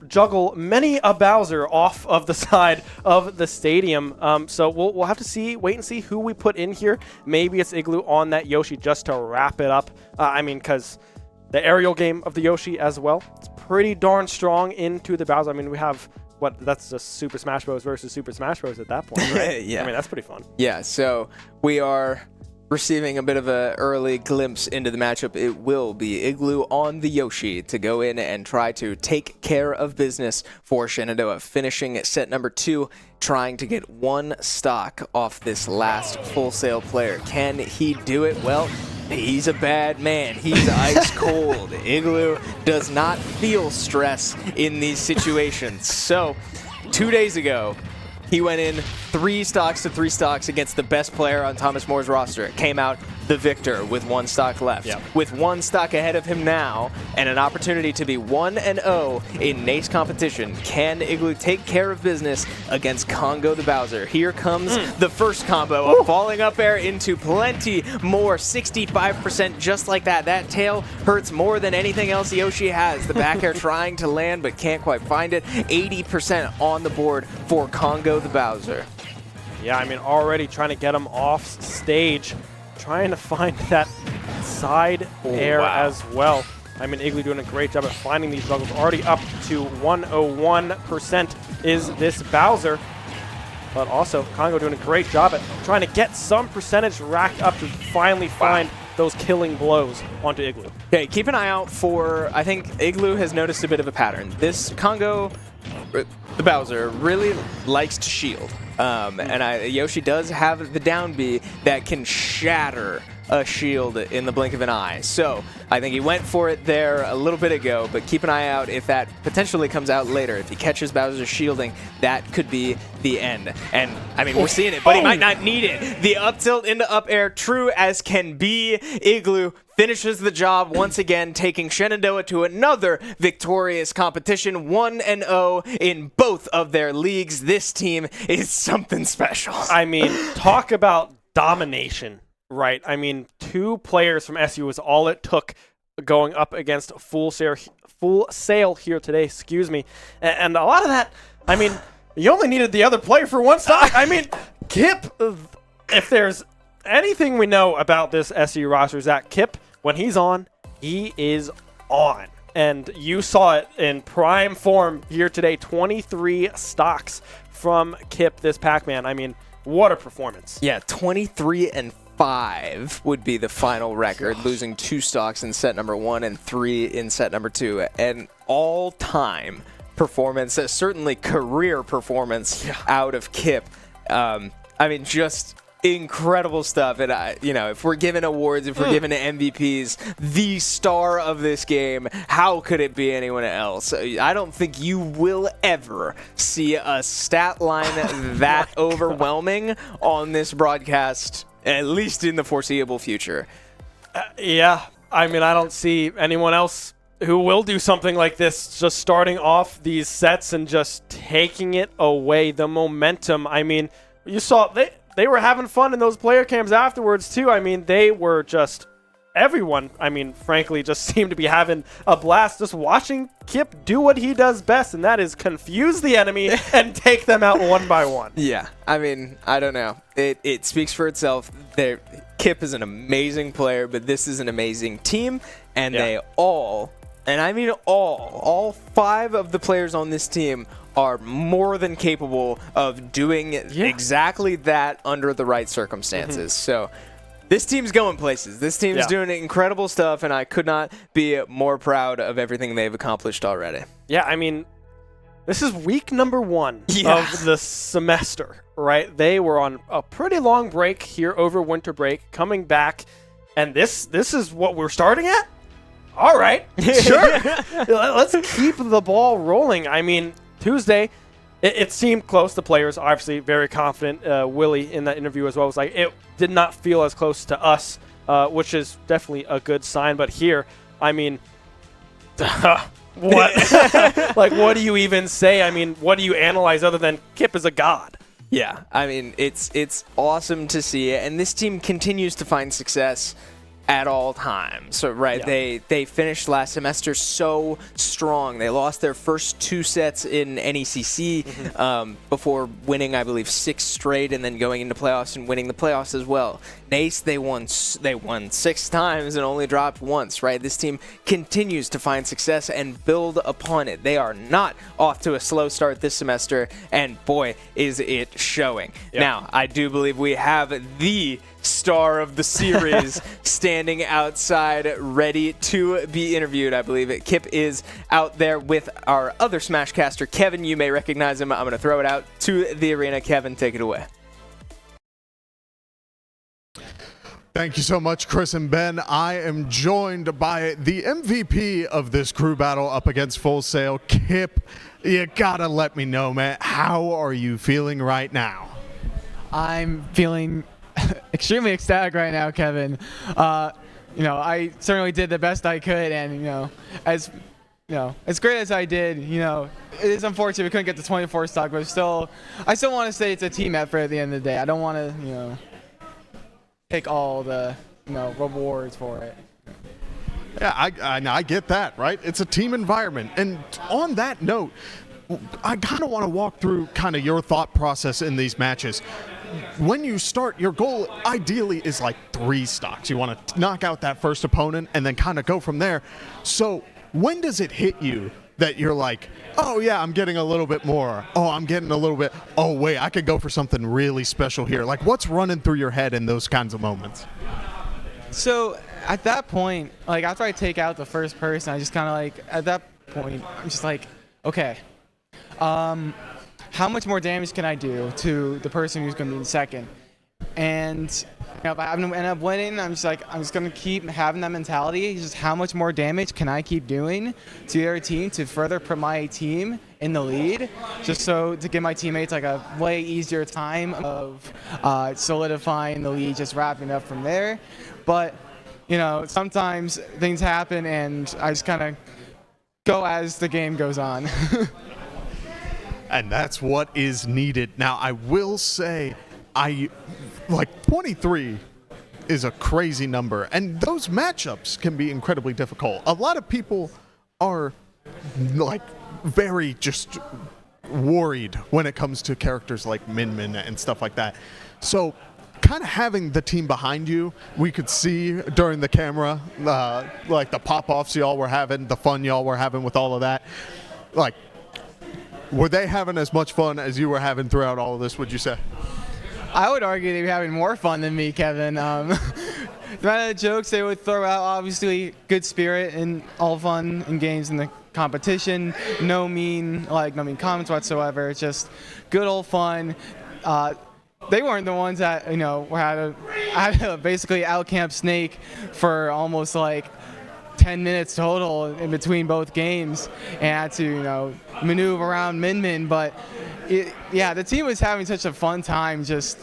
juggle many a Bowser off of the side of the stadium. So we'll have to wait and see who we put in here. Maybe it's Igloo on that Yoshi just to wrap it up. I mean, because the aerial game of the Yoshi as well, it's pretty darn strong into the Bowser. I mean, we have that's just Super Smash Bros. Versus Super Smash Bros. At that point, right? Yeah. I mean, that's pretty fun. Yeah, so we are receiving a bit of an early glimpse into the matchup. It will be Igloo on the Yoshi to go in and try to take care of business for Shenandoah, finishing set number 2, trying to get 1 stock off this last Full Sail player. Can he do it? Well, he's a bad man. He's ice cold. Igloo does not feel stress in these situations. So 2 days ago, he went in 3 stocks to 3 stocks against the best player on Thomas Moore's roster. Came out the victor with 1 stock left. With 1 stock ahead of him now and an opportunity to be 1-0 in NACE competition, can Igloo take care of business against Congo the Bowser? Here comes the first combo of falling up air into plenty more. 65% just like that. That tail hurts more than anything else Yoshi has. The back air trying to land but can't quite find it. 80% on the board for Congo the Bowser. Yeah, I mean, already trying to get him off stage, trying to find that side air as well. I mean, Igloo doing a great job at finding these juggles. Already up to 101% is this Bowser. But also, Congo doing a great job at trying to get some percentage racked up to finally find those killing blows onto Igloo. Okay, keep an eye out for, I think Igloo has noticed a bit of a pattern. This Congo, the Bowser, really likes to shield. And Yoshi does have the down B that can shatter a shield in the blink of an eye. So I think he went for it there a little bit ago, but keep an eye out if that potentially comes out later. If he catches Bowser shielding, that could be the end. And I mean, we're seeing it, but he might not need it. The up tilt into up air, true as can be. Igloo finishes the job once again, taking Shenandoah to another victorious competition, 1-0 in both of their leagues. This team is something special. I mean, talk about domination, right? I mean, 2 players from SU was all it took going up against Full Sail here today, excuse me. And a lot of that, I mean, you only needed the other player for one stock. I mean, Kipp, if there's anything we know about this SU roster is that Kipp, when he's on, he is on. And you saw it in prime form here today, 23 stocks from Kipp, this Pac-Man. I mean, what a performance. Yeah, 23-5 would be the final record, losing 2 stocks in set number 1 and 3 in set number 2. An all-time performance, certainly career performance out of Kipp. I mean, just incredible stuff. And, if we're giving awards, if we're giving MVPs, the star of this game, how could it be anyone else? I don't think you will ever see a stat line that overwhelming on this broadcast, at least in the foreseeable future. Yeah, I mean, I don't see anyone else who will do something like this, just starting off these sets and just taking it away. The momentum, I mean, you saw they were having fun in those player cams afterwards, too. I mean, they were just everyone, I mean, frankly, just seemed to be having a blast just watching Kipp do what he does best, and that is confuse the enemy and take them out one by one. Yeah, I mean, I don't know. It speaks for itself. Kipp is an amazing player, but this is an amazing team, and they all, and I mean all 5 of the players on this team are more than capable of doing exactly that under the right circumstances. So this team's going places. This team's doing incredible stuff, and I could not be more proud of everything they've accomplished already. Yeah, I mean, this is week number 1 of the semester, right? They were on a pretty long break here over winter break, coming back, and this is what we're starting at? All right, sure. Let's keep the ball rolling. I mean, Tuesday, it seemed close. The players obviously very confident. Willy in that interview as well was like, it did not feel as close to us, which is definitely a good sign. But here, I mean, what? Like, what do you even say? I mean, what do you analyze other than Kipp is a god? Yeah, I mean, it's awesome to see it. And this team continues to find success at all times. So, they finished last semester so strong. They lost their first 2 sets in NECC before winning, I believe, 6 straight and then going into playoffs and winning the playoffs as well. NACE, they won 6 times and only dropped once, right? This team continues to find success and build upon it. They are not off to a slow start this semester, and boy, is it showing. Now, I do believe we have the star of the series standing outside ready to be interviewed. I believe Kipp is out there with our other Smashcaster, Kevin. You may recognize him. I'm going to throw it out to the arena. Kevin, take it away. Thank you so much, Chris and Ben. I am joined by the MVP of this crew battle up against Full Sail, Kipp. You gotta let me know, man. How are you feeling right now? I'm feeling extremely ecstatic right now, Kevin. I certainly did the best I could, and as great as I did, it is unfortunate we couldn't get the 24 stock, but I still want to say it's a team effort at the end of the day. I don't want to, take all the, rewards for it. Yeah, I get that, right? It's a team environment. And on that note, I kind of want to walk through kind of your thought process in these matches. When you start, your goal ideally is like 3 stocks. You want to knock out that first opponent and then kind of go from there. So when does it hit you that you're like, oh yeah, I'm getting a little bit more. Oh, I'm getting a little bit. Oh wait, I could go for something really special here. Like, what's running through your head in those kinds of moments? So at that point, like after I take out the first person, I just kind of like, at that point, I'm just like, okay, how much more damage can I do to the person who's going to be in second? And if I end up winning, I'm just going to keep having that mentality. Just how much more damage can I keep doing to the other team to further put my team in the lead, just so to give my teammates like a way easier time of solidifying the lead, just wrapping up from there. But sometimes things happen, and I just kind of go as the game goes on. And that's what is needed. Now, I will say, 23 is a crazy number, and those matchups can be incredibly difficult. A lot of people are like very just worried when it comes to characters like Min Min and stuff like that. So kind of having the team behind you, we could see during the camera, like the pop-offs y'all were having, the fun y'all were having with all of that. Like, were they having as much fun as you were having throughout all of this, would you say? I would argue they were having more fun than me, Kevin. The amount of jokes they would throw out, obviously good spirit and all fun and games in the competition. No mean comments whatsoever. It's just good old fun. They weren't the ones that had to basically out-camp Snake for almost like 10 minutes total in between both games, and had to maneuver around Min Min. But the team was having such a fun time just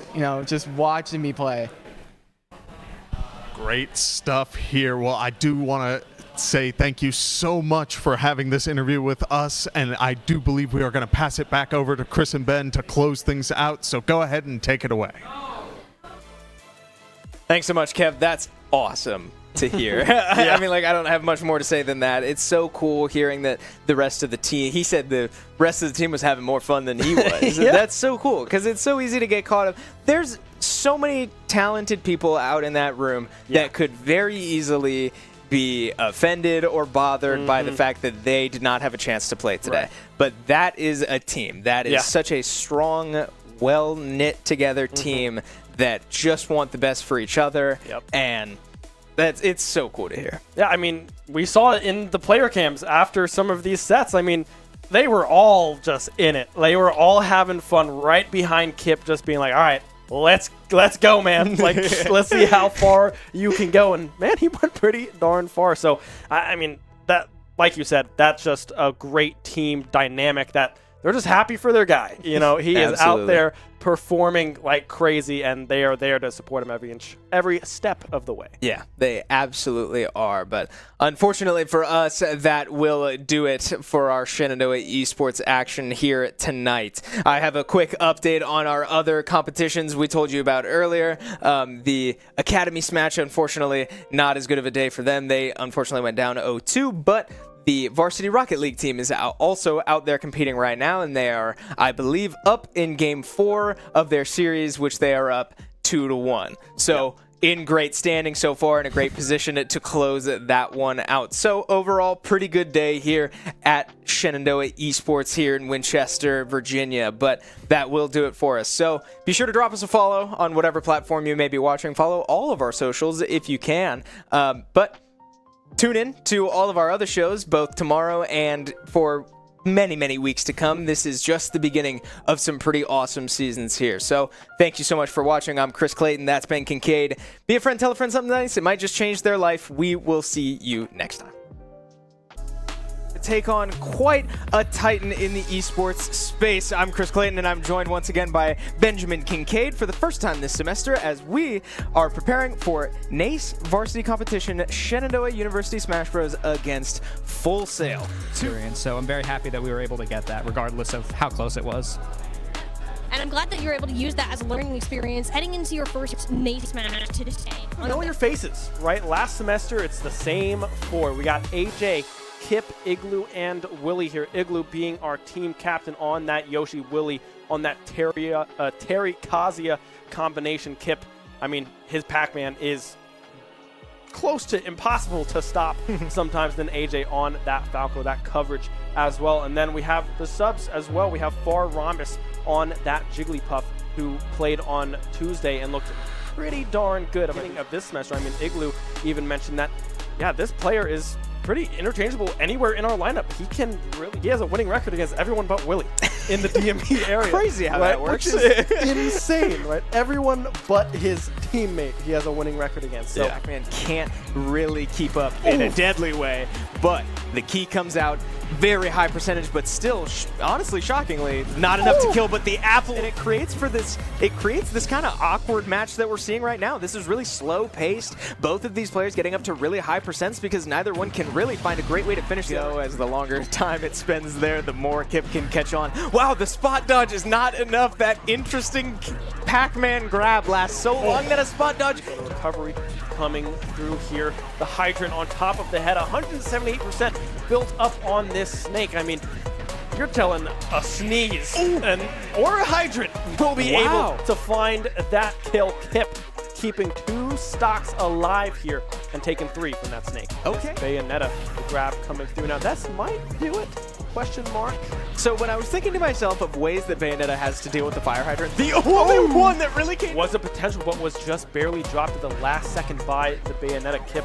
watching me play. Great stuff here. Well, I do want to say thank you so much for having this interview with us, and I do believe we are going to pass it back over to Chris and Ben to close things out, so go ahead and take it away. Thanks so much, Kev. That's awesome to hear. I mean, I don't have much more to say than that. It's so cool hearing that the rest of the team, he said the rest of the team was having more fun than he was. That's so cool, because it's so easy to get caught up. There's so many talented people out in that room that could very easily be offended or bothered by the fact that they did not have a chance to play today. Right. But that is a team. That is such a strong, well-knit together team that just want the best for each other. And it's so cool to hear. Yeah, I mean, we saw it in the player cams after some of these sets. I mean, they were all just in it. They were all having fun right behind Kipp, just being like, all right, let's go, man. Let's see how far you can go. And, man, he went pretty darn far. So, I mean, that, like you said, that's just a great team dynamic that they're just happy for their guy. He is out there performing like crazy, and they are there to support him every step of the way. Yeah, they absolutely are. But unfortunately for us, that will do it for our Shenandoah Esports action here tonight. I have a quick update on our other competitions we told you about earlier. The Academy Smash, unfortunately, not as good of a day for them. They unfortunately went down 0-2, but the Varsity Rocket League team is also out there competing right now, and they are, I believe, up in Game 4 of their series, which they are up 2-1. So in great standing so far, in a great position to close that one out. So overall, pretty good day here at Shenandoah Esports here in Winchester, Virginia. But that will do it for us. So be sure to drop us a follow on whatever platform you may be watching. Follow all of our socials if you can. But tune in to all of our other shows, both tomorrow and for many, many weeks to come. This is just the beginning of some pretty awesome seasons here. So thank you so much for watching. I'm Chris Clayton. That's Ben Kincaid. Be a friend, tell a friend something nice. It might just change their life. We will see you next time. Take on quite a titan in the esports space. I'm Chris Clayton, and I'm joined once again by Benjamin Kincaid for the first time this semester as we are preparing for NACE Varsity competition, Shenandoah University Smash Bros. Against Full Sail. So I'm very happy that we were able to get that, regardless of how close it was. And I'm glad that you were able to use that as a learning experience heading into your first NACE Smash today. Know your faces, right? Last semester, it's the same four. We got AyeJay, Kipp, Igloo, and Willy here. Igloo being our team captain on that Yoshi, Willy on that Terry Kazuya combination. Kipp, I mean, his Pac-Man is close to impossible to stop sometimes. Then AyeJay on that Falco, that coverage as well. And then we have the subs as well. We have FarRhombus on that Jigglypuff, who played on Tuesday and looked pretty darn good at the beginning of this semester. I mean, Igloo even mentioned that, yeah, this player is pretty interchangeable anywhere in our lineup. He has a winning record against everyone but Willy in the DMP area. Crazy how that works. Which is insane, right? Everyone but his teammate he has a winning record against. So Pac-Man can't really keep up in a deadly way, but the key comes out very high percentage, but still, honestly, shockingly, not enough to kill. But the apple, and it creates this kind of awkward match that we're seeing right now. This is really slow paced. Both of these players getting up to really high percents because neither one can really find a great way to finish. As the longer time it spends there, the more Kipp can catch on. Wow, the spot dodge is not enough. That interesting Pac-Man grab lasts so long that a spot dodge. Recovery coming through here. The hydrant on top of the head, 178% built up on this snake. I mean, you're telling a sneeze or a hydrant will be able to find that kill. Kipp keeping 2 stocks alive here and taking 3 from that snake. Okay. Bayonetta, the grab coming through. Now, this might do it. Question mark. So when I was thinking to myself of ways that Bayonetta has to deal with the fire hydrant, the only one that really came was a potential, but was just barely dropped at the last second by the Bayonetta. Kipp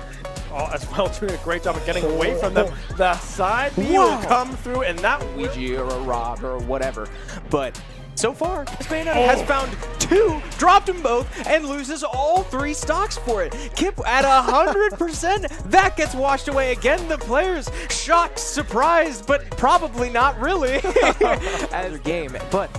as well doing a great job of getting away from them. The side B will come through, and that Ouija or a Rob or whatever. But so far, this Bayonetta has found 2, dropped them both, and loses all 3 stocks for it. Kipp at 100%. That gets washed away again. The players shocked, surprised, but probably not really as a game. But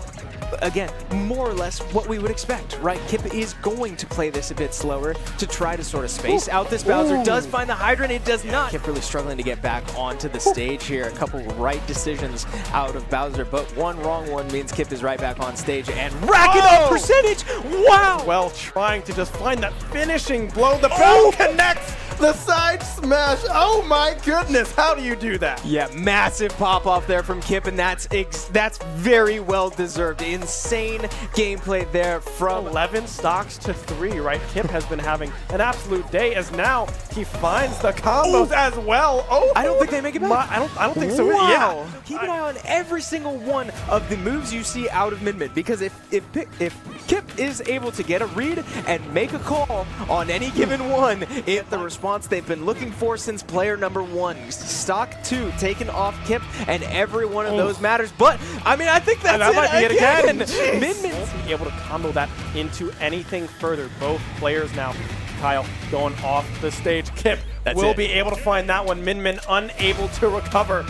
again, more or less what we would expect, right? Kipp is going to play this a bit slower to try to sort of space out this. Bowser does find the hydrant, it does not. Kipp really struggling to get back onto the stage here. A couple right decisions out of Bowser, but one wrong one means Kipp is right back on stage and racking up percentage. Wow! Well, trying to just find that finishing blow. The bell connects. The side smash. Oh my goodness, how do you do that? Yeah, massive pop off there from Kipp, and that's very well deserved. Insane gameplay there from 11 stocks to 3, right? Kipp has been having an absolute day as now he finds the combos as well. Oh, I don't think they make it back. I don't think so. Wow. Yeah. Keep an eye on every single one of the moves you see out of Min, because if Kipp is able to get a read and make a call on any given one, it's the response they've been looking for since player number 1. Stock 2 taken off Kipp, and every one of those matters. But I mean, I think that might be it again. Min won't be able to combo that into anything further. Both players now, Kyle, going off the stage. Kipp will be able to find that one. Min unable to recover.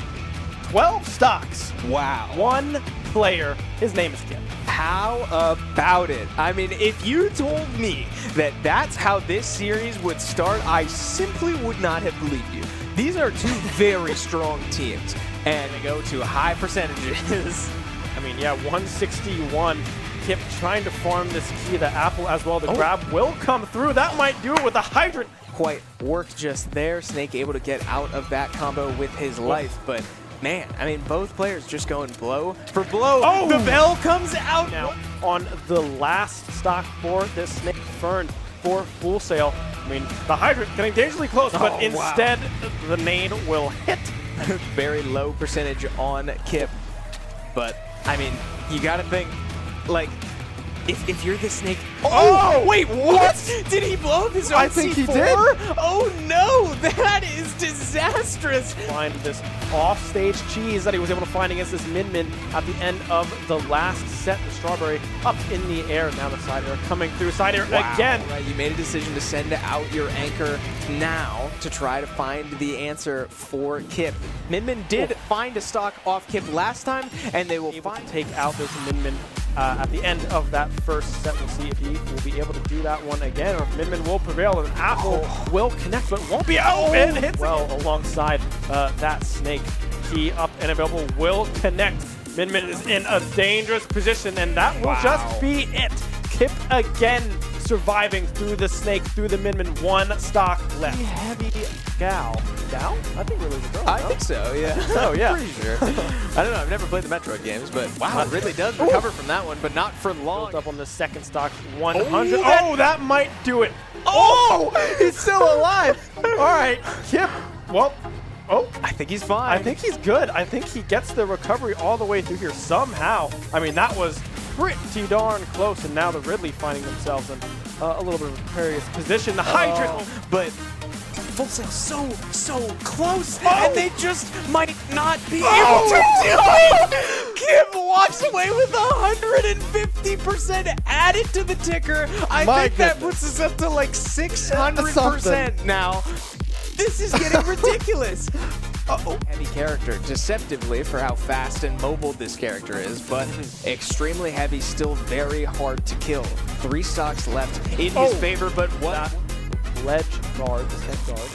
12 stocks. Wow. 1 player. His name is Kipp. How about it? I mean, if you told me that that's how this series would start, I simply would not have believed you. These are 2 very strong teams, and they go to high percentages. I mean, yeah, 161. Kipp trying to farm this key, the apple as well. The grab will come through. That might do it with the hydrant. Quite worked just there. Snake able to get out of that combo with his life, but man, I mean, both players just going blow for blow. Oh! The bell comes out. Now, on the last stock for this Snake Fern for Full Sail, I mean, the hydrant getting dangerously close, but instead the nade will hit. Very low percentage on Kipp. But, I mean, you gotta think, like, if you're the Snake... Oh! Wait, what? Did he blow up his own I think C4? he did. Oh, no! That is disastrous! Find this off-stage cheese that he was able to find against this Min at the end of the last set. The strawberry up in the air. Now the side air coming through. Side air again. Right, you made a decision to send out your anchor now to try to find the answer for Kipp. Min did find a stock off Kipp last time, and they will take out this Min at the end of that first set. We'll see if he will be able to do that one again, or if Min will prevail, and Apple will connect, but won't be out. And hits well alongside that Snake. Key up and available will connect. Min is in a dangerous position, and that will just be it. Kipp again surviving through the Snake, through the Min. 1 stock left. Heavy Gal? I think Ridley's a girl. I think so, yeah. Oh, yeah. Pretty sure. I don't know, I've never played the Metroid games, but wow, it really does recover from that one, but not for long. Built up on the second stock, 100. Oh, that might do it. Oh, he's still alive. All right, Kipp. Well, I think he's fine. I think he's good. I think he gets the recovery all the way through here somehow. I mean, that was pretty darn close, and now the Ridley finding themselves in a little bit of a precarious position. The hydrant, but Full Sail so close, and they just might not be able to do it. Kipp walks away with 150% added to the ticker. I think that puts us up to like 600% now. This is getting ridiculous. Heavy character, deceptively for how fast and mobile this character is, but extremely heavy, still very hard to kill. 3 stocks left in his favor, but what? Ledge guard, the head guard.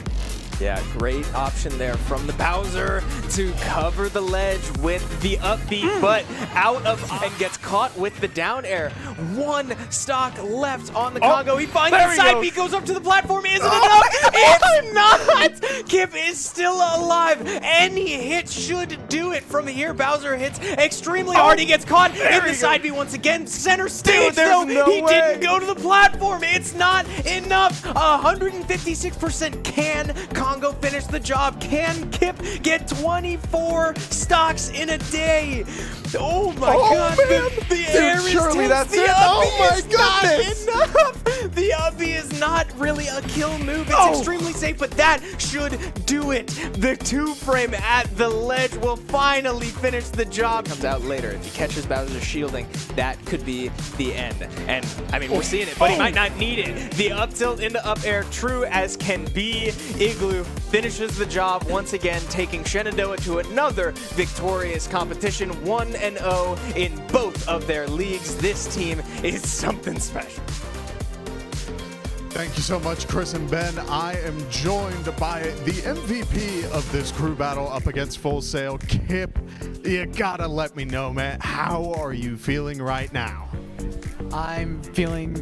Yeah, great option there from the Bowser to cover the ledge with the up B, but out of and gets caught with the down air. 1 stock left on the Congo. He finds the side B, goes up to the platform. Is it enough? It's not! Kipp is still alive. Any hit should do it from here. Bowser hits extremely hard. He gets caught in the side B once again. Center stage, though. He didn't go to the platform. It's not enough. 156% can Congo finish the job. Can Kipp get 24 stocks in a day? Oh my god, the air is surely tense. that's The it. uppy Oh my is not goodness. enough. The uppy is not really a kill move. It's extremely safe, but that should do it. The 2-frame at the ledge will finally finish the job. Comes out later. If he catches Bowser's shielding, that could be the end. And I mean, we're seeing it, but he might not need it. The up tilt into up air, true as can be. Igloo finishes the job once again, taking Shenandoah to another victorious competition, 1-0 in both of their leagues. This team is something special. Thank you so much, Chris and Ben. I am joined by the MVP of this crew battle up against Full Sail, Kipp. You gotta let me know, man. How are you feeling right now? I'm feeling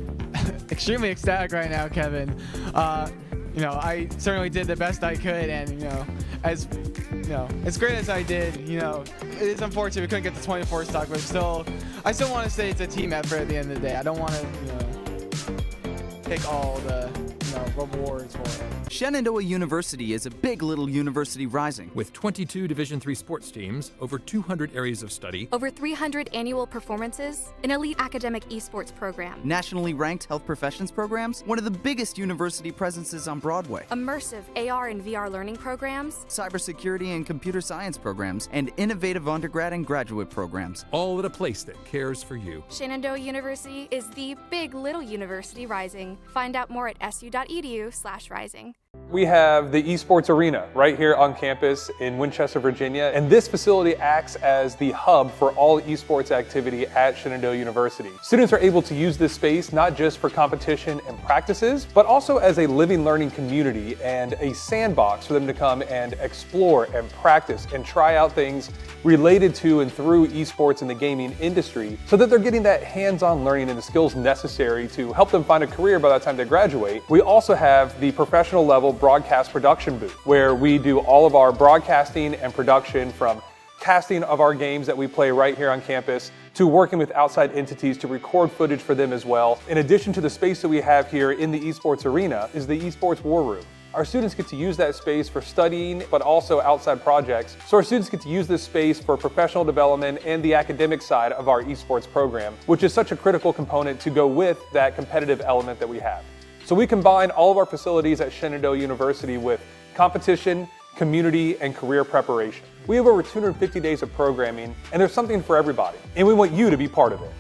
extremely ecstatic right now, Kevin. I certainly did the best I could, and as great as I did, it is unfortunate we couldn't get the 24 stock, but I still want to say it's a team effort at the end of the day. I don't want to, take all the rewards for it. Shenandoah University is a big little university rising. With 22 Division III sports teams, over 200 areas of study, Over 300 annual performances, an elite academic esports program, Nationally ranked health professions programs, one of the biggest university presences on Broadway. immersive AR and VR learning programs, Cybersecurity and computer science programs, and innovative undergrad and graduate programs. all at a place that cares for you. Shenandoah University is the big little university rising. Find out more at su.edu/rising. We have the Esports Arena right here on campus in Winchester, Virginia, and this facility acts as the hub for all esports activity at Shenandoah University. Students are able to use this space not just for competition and practices, but also as a living learning community and a sandbox for them to come and explore and practice and try out things related to and through esports in the gaming industry, so that they're getting that hands-on learning and the skills necessary to help them find a career by the time they graduate. We also have the professional level broadcast production booth, where we do all of our broadcasting and production, from casting of our games that we play right here on campus to working with outside entities to record footage for them as well. In addition to the space that we have here in the Esports Arena is the Esports War Room. Our students get to use that space for studying, but also outside projects. So our students get to use this space for professional development and the academic side of our esports program, which is such a critical component to go with that competitive element that we have. So we combine all of our facilities at Shenandoah University with competition, community, and career preparation. We have over 250 days of programming, and there's something for everybody, and we want you to be part of it.